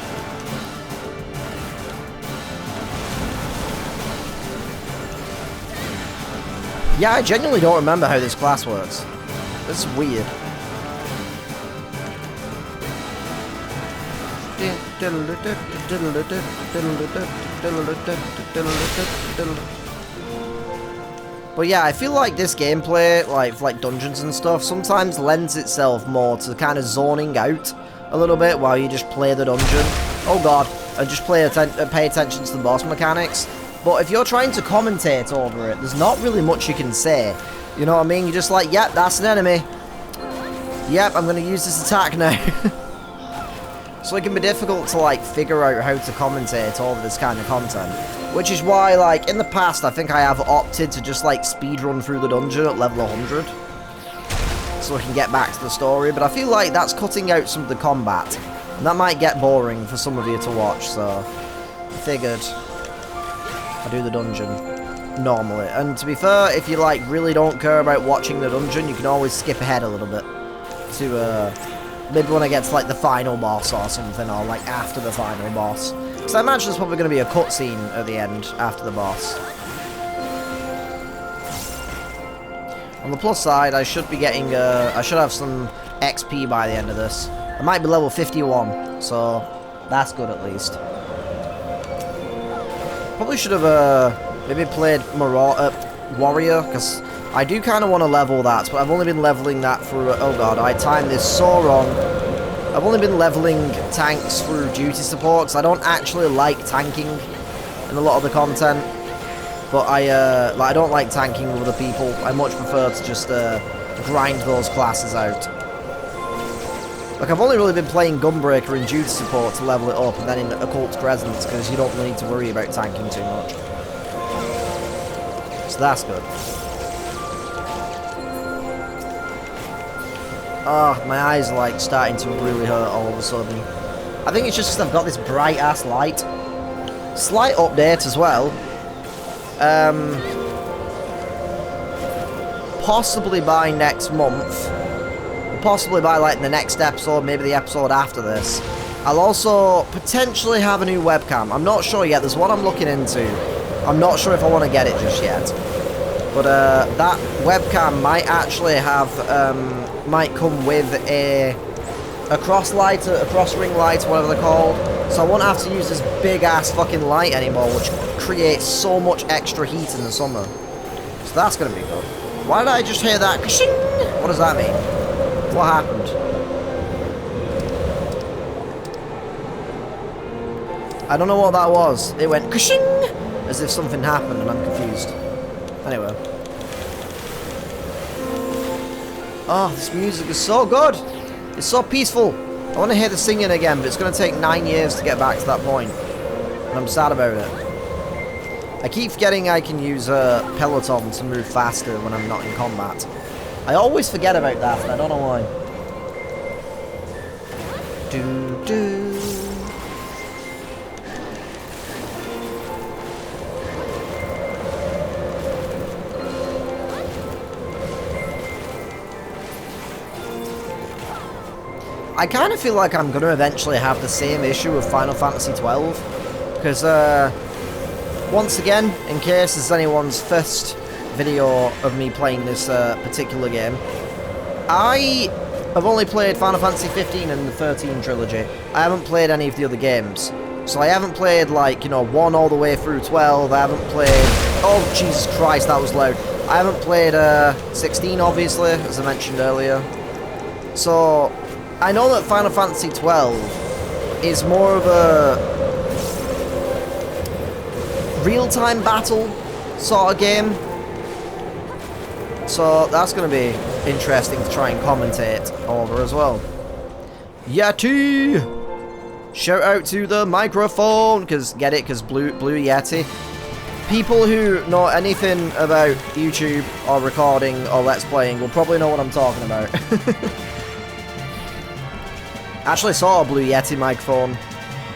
Yeah, I genuinely don't remember how this class works. This is weird. But yeah, I feel like this gameplay, like dungeons and stuff, sometimes lends itself more to kind of zoning out a little bit while you just play the dungeon. Oh god, and just pay attention to the boss mechanics. But if you're trying to commentate over it, there's not really much you can say. You know what I mean? You're just like, yep, that's an enemy. Yep, I'm going to use this attack now. So it can be difficult to, like, figure out how to commentate over this kind of content. Which is why, like, in the past, I think I have opted to just, like, speedrun through the dungeon at level 100. So I can get back to the story. But I feel like that's cutting out some of the combat. And that might get boring for some of you to watch, so I figured I do the dungeon normally. And to be fair, if you, like, really don't care about watching the dungeon, you can always skip ahead a little bit to, maybe when I get to, like, the final boss or something, or, like, after the final boss. Because I imagine there's probably going to be a cutscene at the end, after the boss. On the plus side, I should be getting, I should have some XP by the end of this. I might be level 51, so that's good at least. Probably should have, maybe played Warrior, because I do kind of want to level that, but I've only been leveling that through... Oh god, I timed this so wrong. I've only been leveling tanks through duty support, because I don't actually like tanking in a lot of the content. But I don't like tanking with other people. I much prefer to just grind those classes out. Like, I've only really been playing Gunbreaker and duty support to level it up, and then in Occult Presence, because you don't really need to worry about tanking too much. So that's good. Oh, my eyes are, like, starting to really hurt all of a sudden. I think it's just because I've got this bright-ass light. Slight update as well. Possibly by next month, possibly by, like, the next episode, maybe the episode after this, I'll also potentially have a new webcam. I'm not sure yet. There's one I'm looking into. I'm not sure if I want to get it just yet. But that webcam might actually have, might come with a cross light, a cross ring light, whatever they're called. So I won't have to use this big ass fucking light anymore, which creates so much extra heat in the summer. So that's gonna be good. Why did I just hear that? Ka-shing! What does that mean? What happened? I don't know what that was. It went ka-shing! As if something happened and I'm confused. Anyway. Oh, this music is so good. It's so peaceful. I want to hear the singing again, but it's going to take 9 years to get back to that point. And I'm sad about it. I keep forgetting I can use Peloton to move faster when I'm not in combat. I always forget about that, and I don't know why. Do-do. I kind of feel like I'm going to eventually have the same issue with Final Fantasy XII. Because, once again, in case there's anyone's first video of me playing this particular game. I have only played Final Fantasy XV and the 13 trilogy. I haven't played any of the other games. So I haven't played, like, you know, 1 all the way through 12. I haven't played... Oh, Jesus Christ, that was loud. I haven't played 16, obviously, as I mentioned earlier. So, I know that Final Fantasy XII is more of a real-time battle sort of game. So, that's going to be interesting to try and commentate over as well. Yeti! Shout out to the microphone, because Blue Yeti. People who know anything about YouTube or recording or Let's Playing will probably know what I'm talking about. Actually saw a Blue Yeti microphone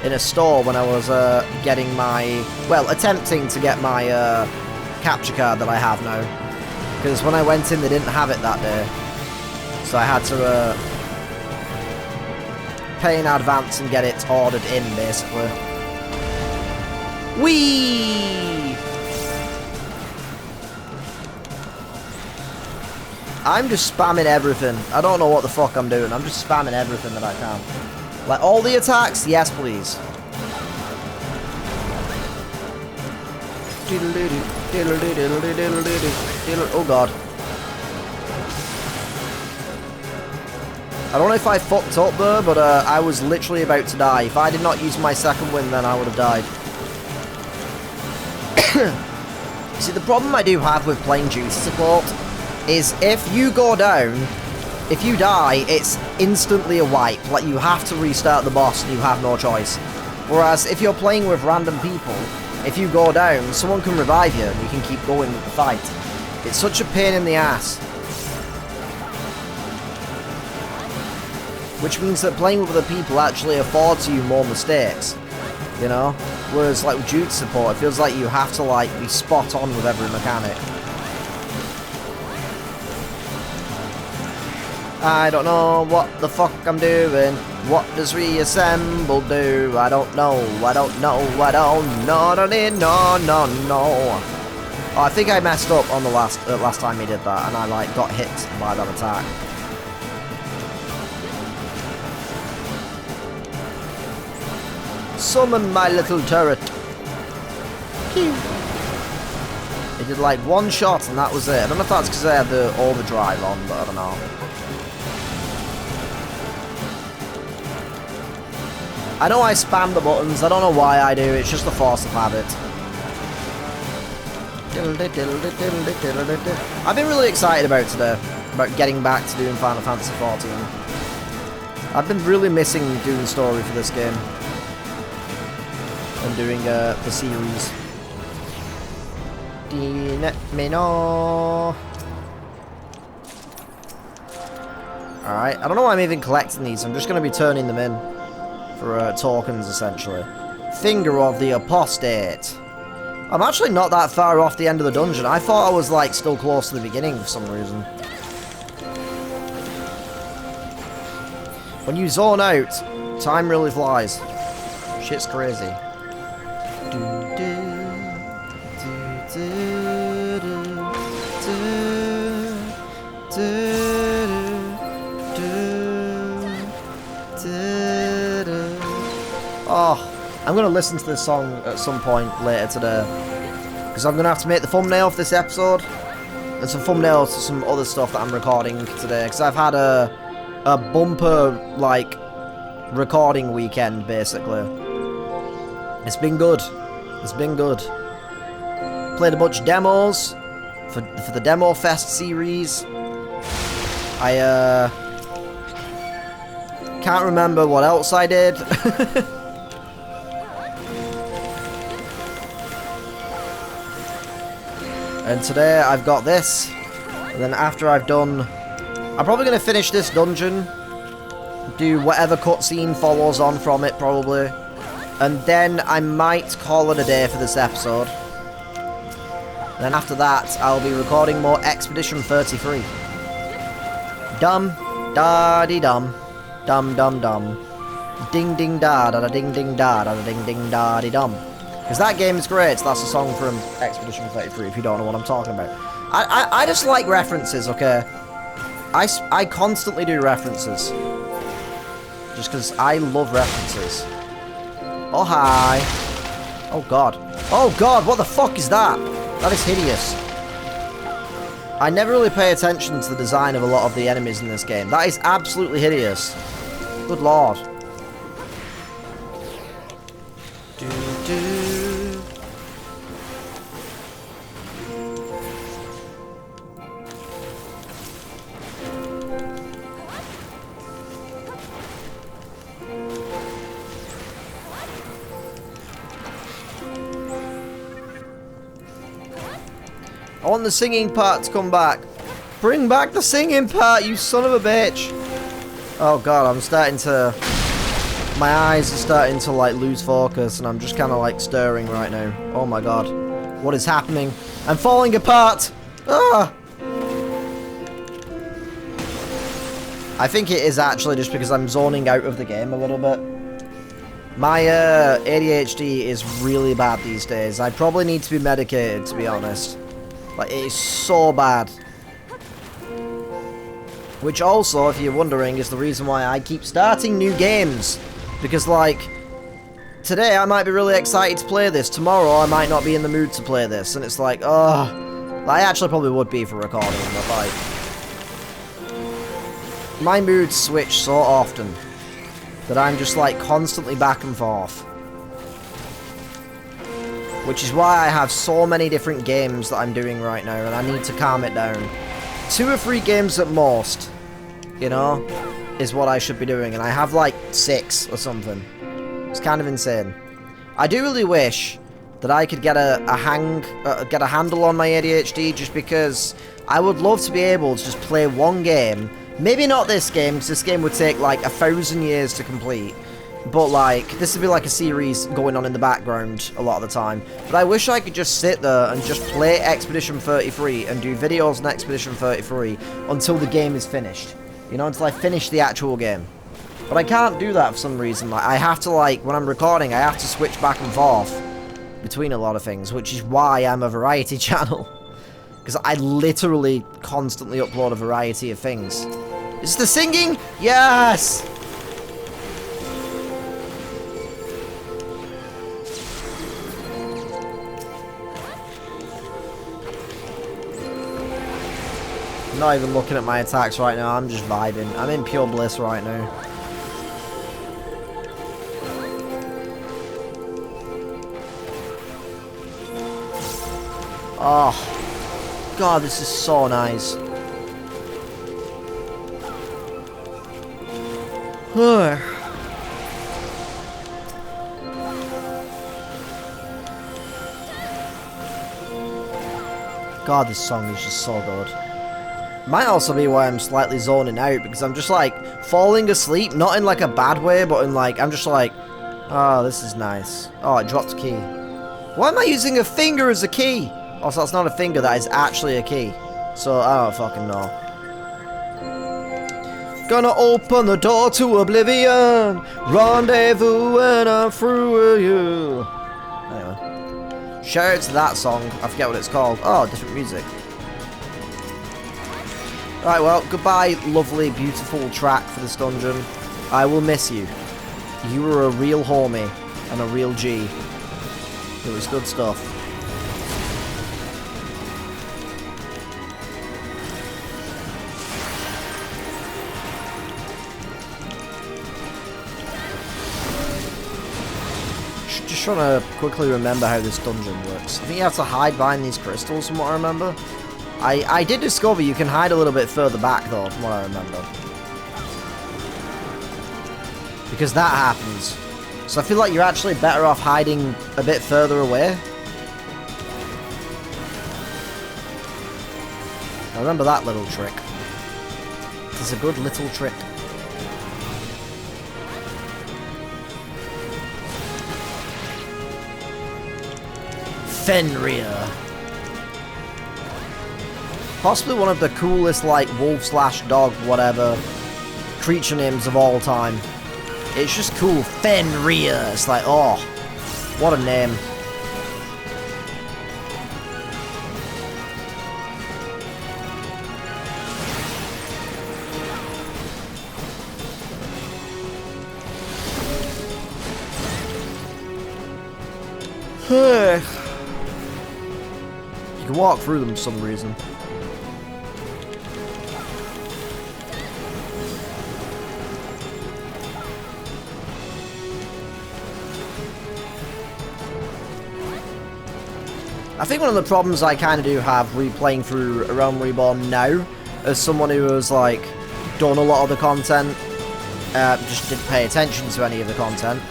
in a store when I was getting my... Well, attempting to get my capture card that I have now. Because when I went in, they didn't have it that day. So I had to... pay in advance and get it ordered in, basically. Whee! I'm just spamming everything. I don't know what the fuck I'm doing. I'm just spamming everything that I can. Like, all the attacks? Yes, please. Oh, God. I don't know if I fucked up there, but I was literally about to die. If I did not use my second win, then I would have died. See, the problem I do have with playing duty support is if you go down, if you die, it's instantly a wipe. Like, you have to restart the boss and you have no choice. Whereas, if you're playing with random people, if you go down, someone can revive you and you can keep going with the fight. It's such a pain in the ass. Which means that playing with other people actually affords you more mistakes, you know? Whereas, like, with duty support, it feels like you have to, like, be spot on with every mechanic. I don't know what the fuck I'm doing. What does reassemble do? I don't know, I don't know, I don't know, no. Oh, I think I messed up on the last time he did that, and I, like, got hit by that attack. Summon my little turret. It did like one shot and that was it. I don't know if that's because I had the overdrive on, but I don't know. I know I spam the buttons, I don't know why I do, it's just a force of habit. I've been really excited about today, about getting back to doing Final Fantasy XIV. I've been really missing doing the story for this game. And doing the series. Alright, I don't know why I'm even collecting these, I'm just going to be turning them in for tokens, essentially. Finger of the Apostate. I'm actually not that far off the end of the dungeon. I thought I was, like, still close to the beginning for some reason. When you zone out, time really flies. Shit's crazy. Oh, I'm going to listen to this song at some point later today. Because I'm going to have to make the thumbnail for this episode. And some thumbnails to some other stuff that I'm recording today. Because I've had a bumper, like, recording weekend, basically. It's been good. It's been good. Played a bunch of demos for the Demo Fest series. I can't remember what else I did. And today I've got this. And then after I've done... I'm probably going to finish this dungeon. Do whatever cutscene follows on from it, probably. And then I might call it a day for this episode. And then after that, I'll be recording more Expedition 33. Dum, da-dee-dum. Dum, dum, dum. Ding, ding, da-da-da, ding, ding, da-da-da, ding, ding, da-dee-dum. Because that game is great. That's a song from Expedition 33, if you don't know what I'm talking about. I just like references, okay? I constantly do references. Just because I love references. Oh, hi. Oh, God. Oh, God, what the fuck is that? That is hideous. I never really pay attention to the design of a lot of the enemies in this game. That is absolutely hideous. Good lord. I want the singing part to come back. Bring back the singing part, you son of a bitch. Oh god, I'm starting to... My eyes are starting to like lose focus and I'm just kind of like stirring right now. Oh my god. What is happening? I'm falling apart! Ah! I think it is actually just because I'm zoning out of the game a little bit. My ADHD is really bad these days. I probably need to be medicated, to be honest. Like, it is so bad. Which also, if you're wondering, is the reason why I keep starting new games. Because, like, today I might be really excited to play this. Tomorrow I might not be in the mood to play this. And it's like, oh. I actually probably would be for recording, but like... My moods switch so often that I'm just, like, constantly back and forth. Which is why I have so many different games that I'm doing right now, and I need to calm it down. 2 or 3 games at most, you know, is what I should be doing, and I have like 6 or something. It's kind of insane. I do really wish that I could get a handle on my ADHD, just because I would love to be able to just play one game. Maybe not this game, because this game would take like 1,000 years to complete. But, like, this would be like a series going on in the background a lot of the time. But I wish I could just sit there and just play Expedition 33 and do videos on Expedition 33 until the game is finished. You know, until I finish the actual game. But I can't do that for some reason. Like, I have to, like, when I'm recording, I have to switch back and forth between a lot of things, which is why I'm a variety channel. Because I literally constantly upload a variety of things. Is the singing? Yes! I'm not even looking at my attacks right now, I'm just vibing. I'm in pure bliss right now. Oh, God, this is so nice. God, this song is just so good. Might also be why I'm slightly zoning out, because I'm just like falling asleep, not in like a bad way, but in like, I'm just like, oh, this is nice. Oh, it dropped a key. Why am I using a finger as a key? Also, that's not a finger, that is actually a key. So, I don't fucking know. Gonna open the door to oblivion, rendezvous when I'm through with you. Anyway. Shout out to that song, I forget what it's called. Oh, different music. Right, well, goodbye, lovely, beautiful track for this dungeon. I will miss you. You were a real homie and a real G. It was good stuff. Just trying to quickly remember how this dungeon works. I think you have to hide behind these crystals from what I remember. I did discover you can hide a little bit further back, though, from what I remember. Because that happens. So I feel like you're actually better off hiding a bit further away. I remember that little trick. It's a good little trick. Fenrir. Possibly one of the coolest, like, wolf/dog, whatever, creature names of all time. It's just cool. Fenrir. It's like, oh, what a name. You can walk through them for some reason. I think one of the problems I kind of do have replaying through A Realm Reborn now, as someone who has, like, done a lot of the content, just didn't pay attention to any of the content,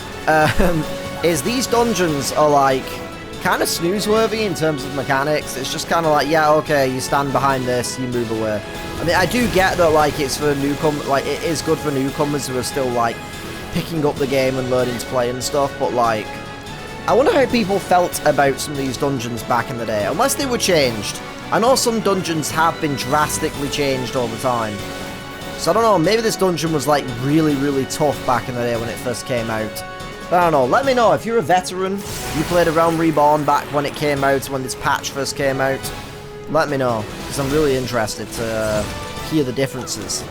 is these dungeons are, like, kind of snooze-worthy in terms of mechanics. It's just kind of like, yeah, okay, you stand behind this, you move away. I mean, I do get that, like, it's for newcomers, like, it is good for newcomers who are still, like, picking up the game and learning to play and stuff, but, like, I wonder how people felt about some of these dungeons back in the day, unless they were changed. I know some dungeons have been drastically changed over time. So I don't know, maybe this dungeon was like really, really tough back in the day when it first came out. But I don't know, let me know if you're a veteran, you played A Realm Reborn back when it came out, when this patch first came out. Let me know, because I'm really interested to hear the differences.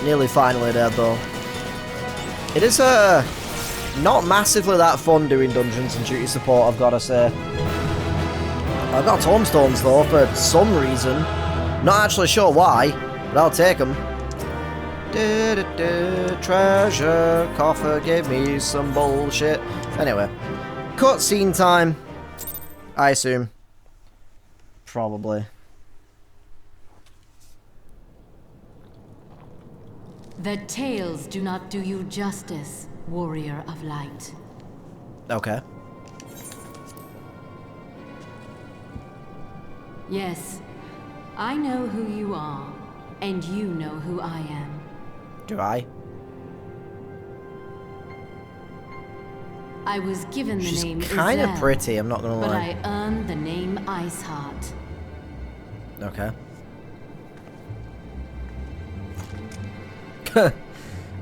Nearly finally dead though. It is not massively that fun doing dungeons and duty support, I've got to say. I've got tombstones though for some reason. Not actually sure why, but I'll take them. Treasure coffer gave me some bullshit. Anyway, cutscene time. I assume. Probably. The tales do not do you justice, warrior of light. Okay. Yes, I know who you are, and you know who I am. Do I? I was given the name She's kind of Izel, pretty, I'm not gonna but lie. I earned the name Iceheart. Okay.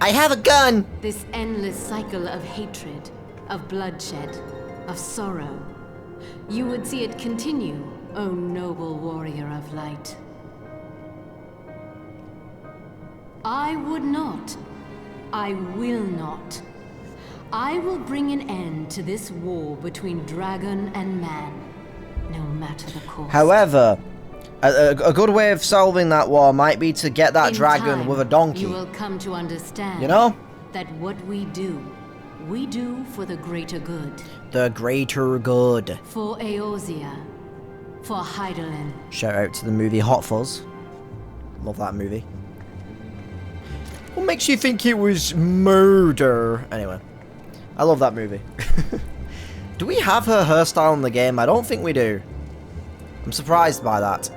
I have a gun! This endless cycle of hatred, of bloodshed, of sorrow. You would see it continue, O noble warrior of light. I would not. I will not. I will bring an end to this war between dragon and man, no matter the cost. However, a good way of solving that war might be to get that dragon time, with a donkey. You will come to understand, you know? That what we do for the greater good. The greater good. For Eorzea. For Hydaelyn. Shout out to the movie Hot Fuzz. Love that movie. What makes you think it was murder? Anyway, I love that movie. Do we have her hairstyle in the game? I don't think we do. I'm surprised by that.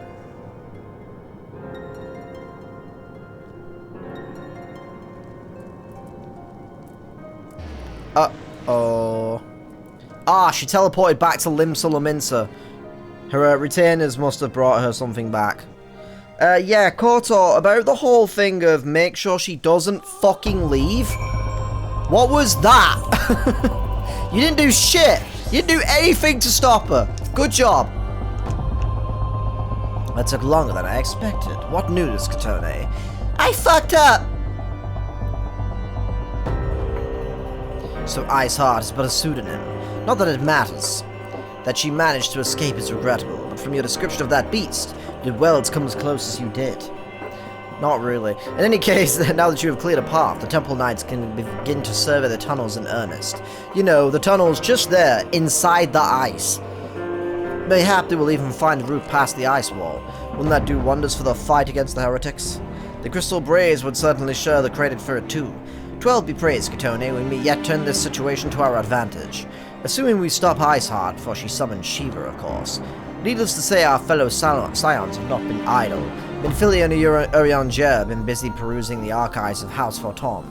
Uh-oh. Ah, she teleported back to Limsa Lominsa. Her retainers must have brought her something back. Yeah, Kotor, about the whole thing of make sure she doesn't fucking leave. What was that? You didn't do shit. You didn't do anything to stop her. Good job. That took longer than I expected. What news, Katone? I fucked up. So Iceheart is but a pseudonym. Not that it matters. That she managed to escape is regrettable, but from your description of that beast, you did well to come as close as you did. Not really. In any case, now that you have cleared a path, the Temple Knights can begin to survey the tunnels in earnest. You know, the tunnels just there, inside the ice. Mayhap they will even find a route past the ice wall. Wouldn't that do wonders for the fight against the heretics? The Crystal Braze would certainly share the credit for it too. 12 be praised, Katone, we may yet turn this situation to our advantage. Assuming we stop Iceheart, for she summoned Shiva, of course. Needless to say, our fellow scions have not been idle. Minfilia and Urianger have been busy perusing the archives of House Fortom,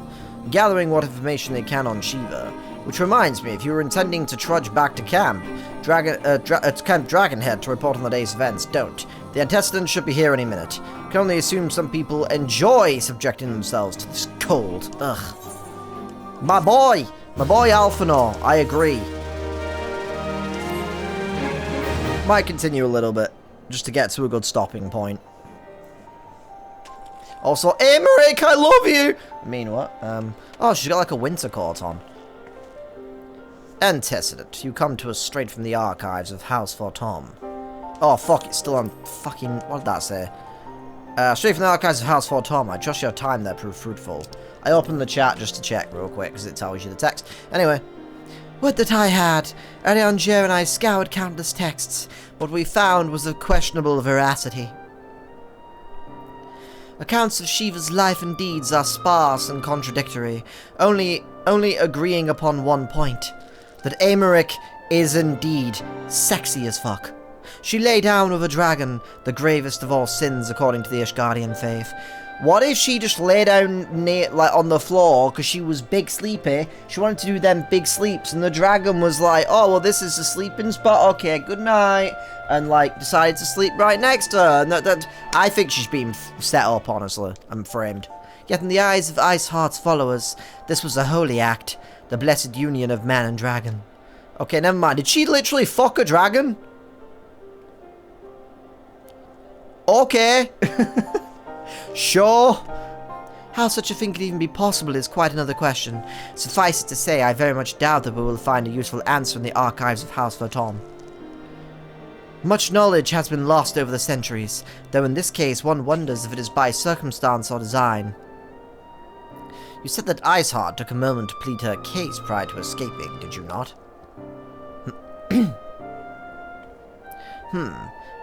gathering what information they can on Shiva. Which reminds me, if you were intending to trudge back to Camp Dragonhead to report on the day's events, don't. The antecedents should be here any minute. Can only assume some people enjoy subjecting themselves to this cold. Ugh. My boy Alphanor, I agree. Might continue a little bit, just to get to a good stopping point. Also, Aymeric, I love you! I mean, what? Oh, she's got like a winter coat on. Antecedent. You come to us straight from the archives of House Fortom. Oh, fuck, it's still on fucking... What did that say? Straight from the archives of House Fortom. I trust your time there proved fruitful. I opened the chat just to check real quick, because it tells you the text. Anyway. Would that I had. Arianger and I scoured countless texts. What we found was of questionable veracity. Accounts of Shiva's life and deeds are sparse and contradictory, only agreeing upon one point. That Aymeric is indeed sexy as fuck. She lay down with a dragon, the gravest of all sins according to the Ishgardian faith. What if she just lay down like on the floor because she was big sleepy? She wanted to do them big sleeps, and the dragon was like, "Oh well, this is a sleeping spot. Okay, good night," and like decided to sleep right next to her. And I think she's been set up. Honestly, I'm framed. Yet in the eyes of Iceheart's followers, this was a holy act, the blessed union of man and dragon. Okay, never mind. Did she literally fuck a dragon? Okay. Sure. How such a thing could even be possible is quite another question. Suffice it to say, I very much doubt that we will find a useful answer in the archives of House Fortom. Much knowledge has been lost over the centuries, though in this case one wonders if it is by circumstance or design. You said that Iceheart took a moment to plead her case prior to escaping, did you not?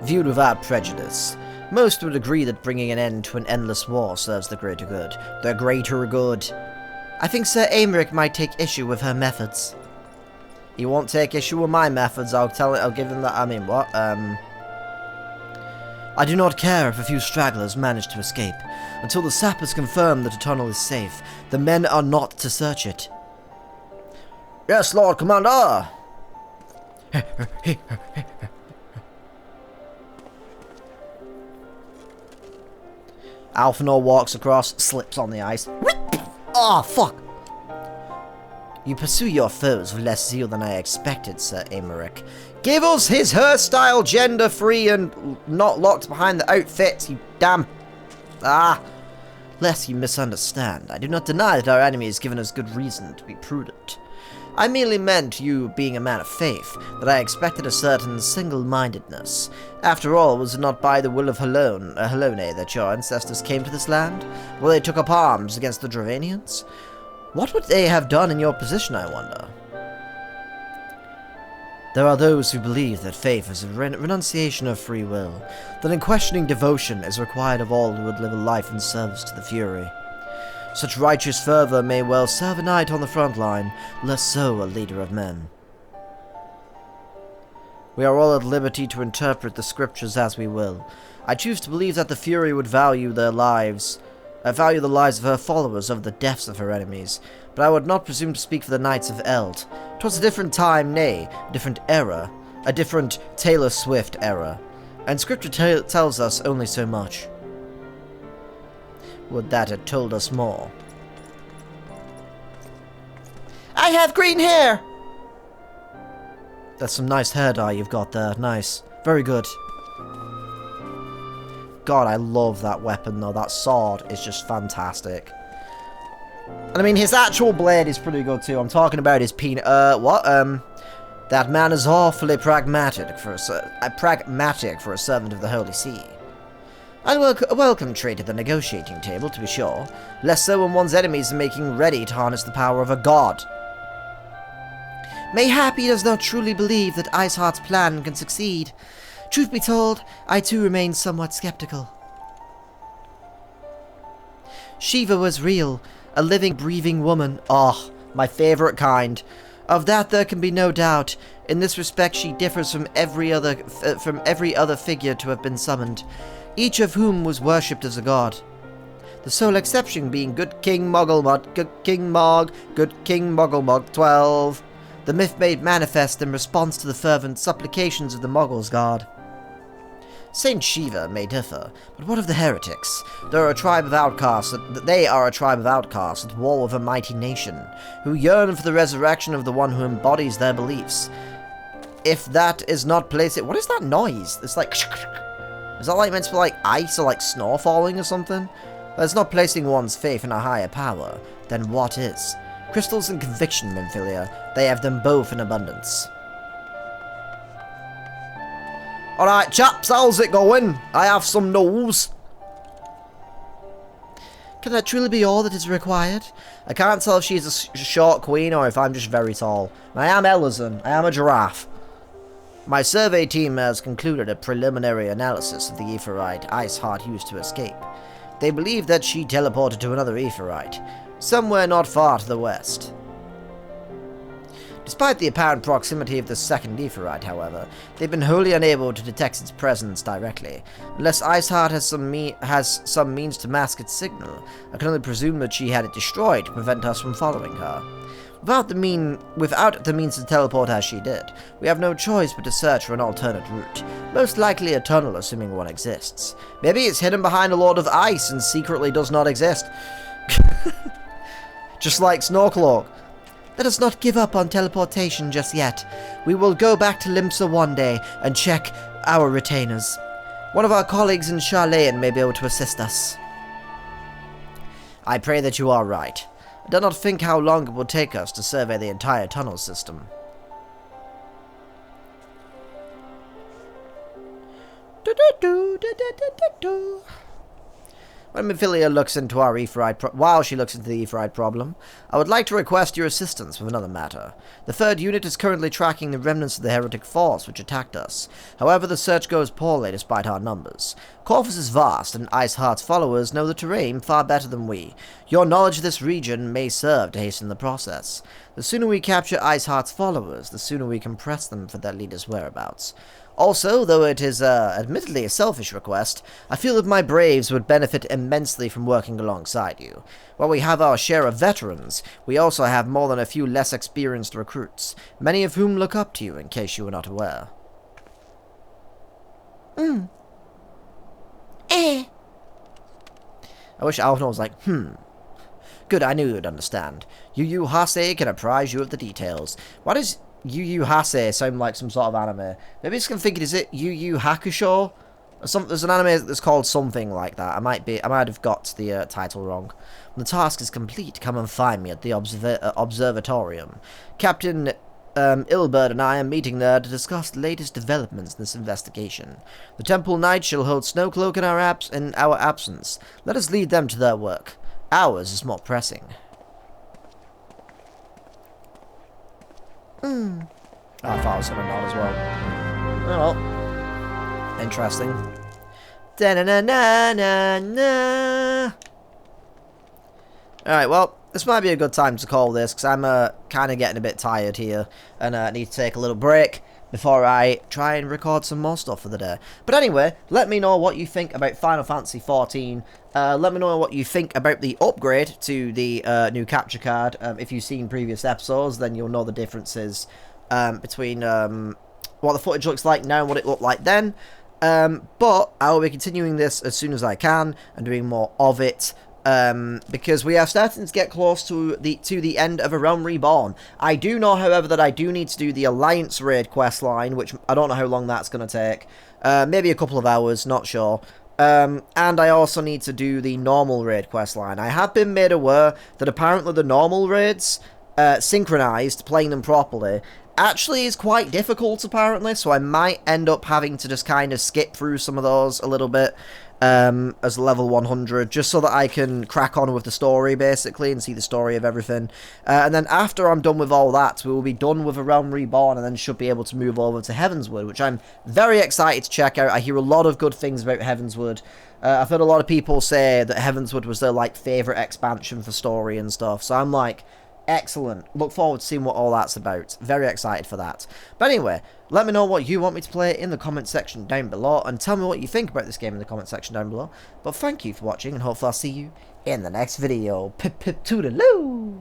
Viewed without prejudice. Most would agree that bringing an end to an endless war serves the greater good. The greater good. I think Sir Aymeric might take issue with her methods. He won't take issue with my methods, I'll give him that. I mean, what? I do not care if a few stragglers manage to escape. Until the sappers confirm that a tunnel is safe, the men are not to search it. Yes, Lord Commander! Alphanor walks across, slips on the ice. Oh, fuck! You pursue your foes with less zeal than I expected, Sir Aymeric. Give us his hairstyle gender-free and not locked behind the outfits, you damn... Lest you misunderstand, I do not deny that our enemy has given us good reason to be prudent. I merely meant, you being a man of faith, that I expected a certain single-mindedness. After all, was it not by the will of Helone that your ancestors came to this land? Well, they took up arms against the Dravanians? What would they have done in your position, I wonder? There are those who believe that faith is a renunciation of free will, that unquestioning devotion is required of all who would live a life in service to the Fury. Such righteous fervor may well serve a knight on the front line, less so a leader of men. We are all at liberty to interpret the scriptures as we will. I choose to believe that the Fury would value the lives of her followers over the deaths of her enemies, but I would not presume to speak for the Knights of Eld. 'Twas a different time, nay, a different era, a different Taylor Swift era, and scripture tells us only so much. Would that had told us more. I have green hair! That's some nice hair dye you've got there. Nice. Very good. God, I love that weapon though. That sword is just fantastic. And I mean, his actual blade is pretty good too. I'm talking about his penis. That man is awfully pragmatic for a servant of the Holy See. I'd a welcome trade at the negotiating table, to be sure. Less so when one's enemies are making ready to harness the power of a god. Mayhap he does not truly believe that Iceheart's plan can succeed. Truth be told, I too remain somewhat skeptical. Shiva was real, a living, breathing woman. Oh, my favourite kind. Of that there can be no doubt. In this respect she differs from every other figure to have been summoned, each of whom was worshipped as a god. The sole exception being Good King Mugglemud, Good King Mog, Good King Mugglemug 12. The myth made manifest in response to the fervent supplications of the Muggles god. Saint Shiva may differ, but what of the heretics? They are a tribe of outcasts at war with a mighty nation, who yearn for the resurrection of the one who embodies their beliefs. If that is not placing... What is that noise? It's like... Is that like meant to be like ice or like snow falling or something? That's not placing one's faith in a higher power. Then what is? Crystals and conviction, Minfilia. They have them both in abundance. Alright, chaps, how's it going? I have some news. Can that truly be all that is required? I can't tell if she's a short queen or if I'm just very tall. I am Elizon. I am a giraffe. My survey team has concluded a preliminary analysis of the Aetheryte Iceheart used to escape. They believe that she teleported to another Aetheryte, somewhere not far to the west. Despite the apparent proximity of the second Aetheryte, however, they've been wholly unable to detect its presence directly. Unless Iceheart has some means to mask its signal, I can only presume that she had it destroyed to prevent us from following her. Without the means to teleport as she did, we have no choice but to search for an alternate route. Most likely a tunnel, assuming one exists. Maybe it's hidden behind a Lord of Ice and secretly does not exist. Just like Snowcloak. Let us not give up on teleportation just yet. We will go back to Limsa one day and check our retainers. One of our colleagues in Charlayan may be able to assist us. I pray that you are right. I do not think how long it will take us to survey the entire tunnel system. When Minfilia looks into our Aetheryte while she looks into the Aetheryte problem, I would like to request your assistance with another matter. The third unit is currently tracking the remnants of the heretic force which attacked us. However, the search goes poorly despite our numbers. Corvus is vast, and Iceheart's followers know the terrain far better than we. Your knowledge of this region may serve to hasten the process. The sooner we capture Iceheart's followers, the sooner we can press them for their leader's whereabouts. Also, though it is admittedly a selfish request, I feel that my braves would benefit immensely from working alongside you. While we have our share of veterans, we also have more than a few less experienced recruits, many of whom look up to you in case you were not aware. I wish Alvin was like, Good, I knew you would understand. Yu Yu Hase can apprise you of the details. Why does Yu Yu Hase sound like some sort of anime? Maybe it's thinking, is it Yu Yu Hakusho? Or there's an anime that's called something like that. I might have got the title wrong. When the task is complete, come and find me at the observatorium. Captain Ilbert and I are meeting there to discuss the latest developments in this investigation. The Temple Knight shall hold Snowcloak in our absence. Let us lead them to their work. Ours is more pressing. I thought I was going to nod as well. Oh well. Interesting. Da-na-na-na-na-na. Alright, well, this might be a good time to call this, because I'm kind of getting a bit tired here, and I need to take a little break before I try and record some more stuff for the day. But anyway, let me know what you think about Final Fantasy XIV. Let me know what you think about the upgrade to the new capture card. If you've seen previous episodes, then you'll know the differences between what the footage looks like now and what it looked like then. But I will be continuing this as soon as I can and doing more of it. Because we are starting to get close to the end of A Realm Reborn. I do know, however, that I do need to do the Alliance raid questline, which I don't know how long that's going to take. Maybe a couple of hours, not sure. And I also need to do the normal raid questline. I have been made aware that apparently the normal raids, synchronized, playing them properly, actually is quite difficult, apparently, so I might end up having to just kind of skip through some of those a little bit. As level 100, just so that I can crack on with the story, basically, and see the story of everything. And then after I'm done with all that, we will be done with A Realm Reborn, and then should be able to move over to Heavensward, which I'm very excited to check out. I hear a lot of good things about Heavensward. I've heard a lot of people say that Heavensward was their, like, favourite expansion for story and stuff, so I'm, like, Excellent. Look forward to seeing what all that's about. Very excited for that. But anyway, let me know what you want me to play in the comment section down below, and tell me what you think about this game in the comment section down below. But thank you for watching, and hopefully I'll see you in the next video. Pip pip toodaloo!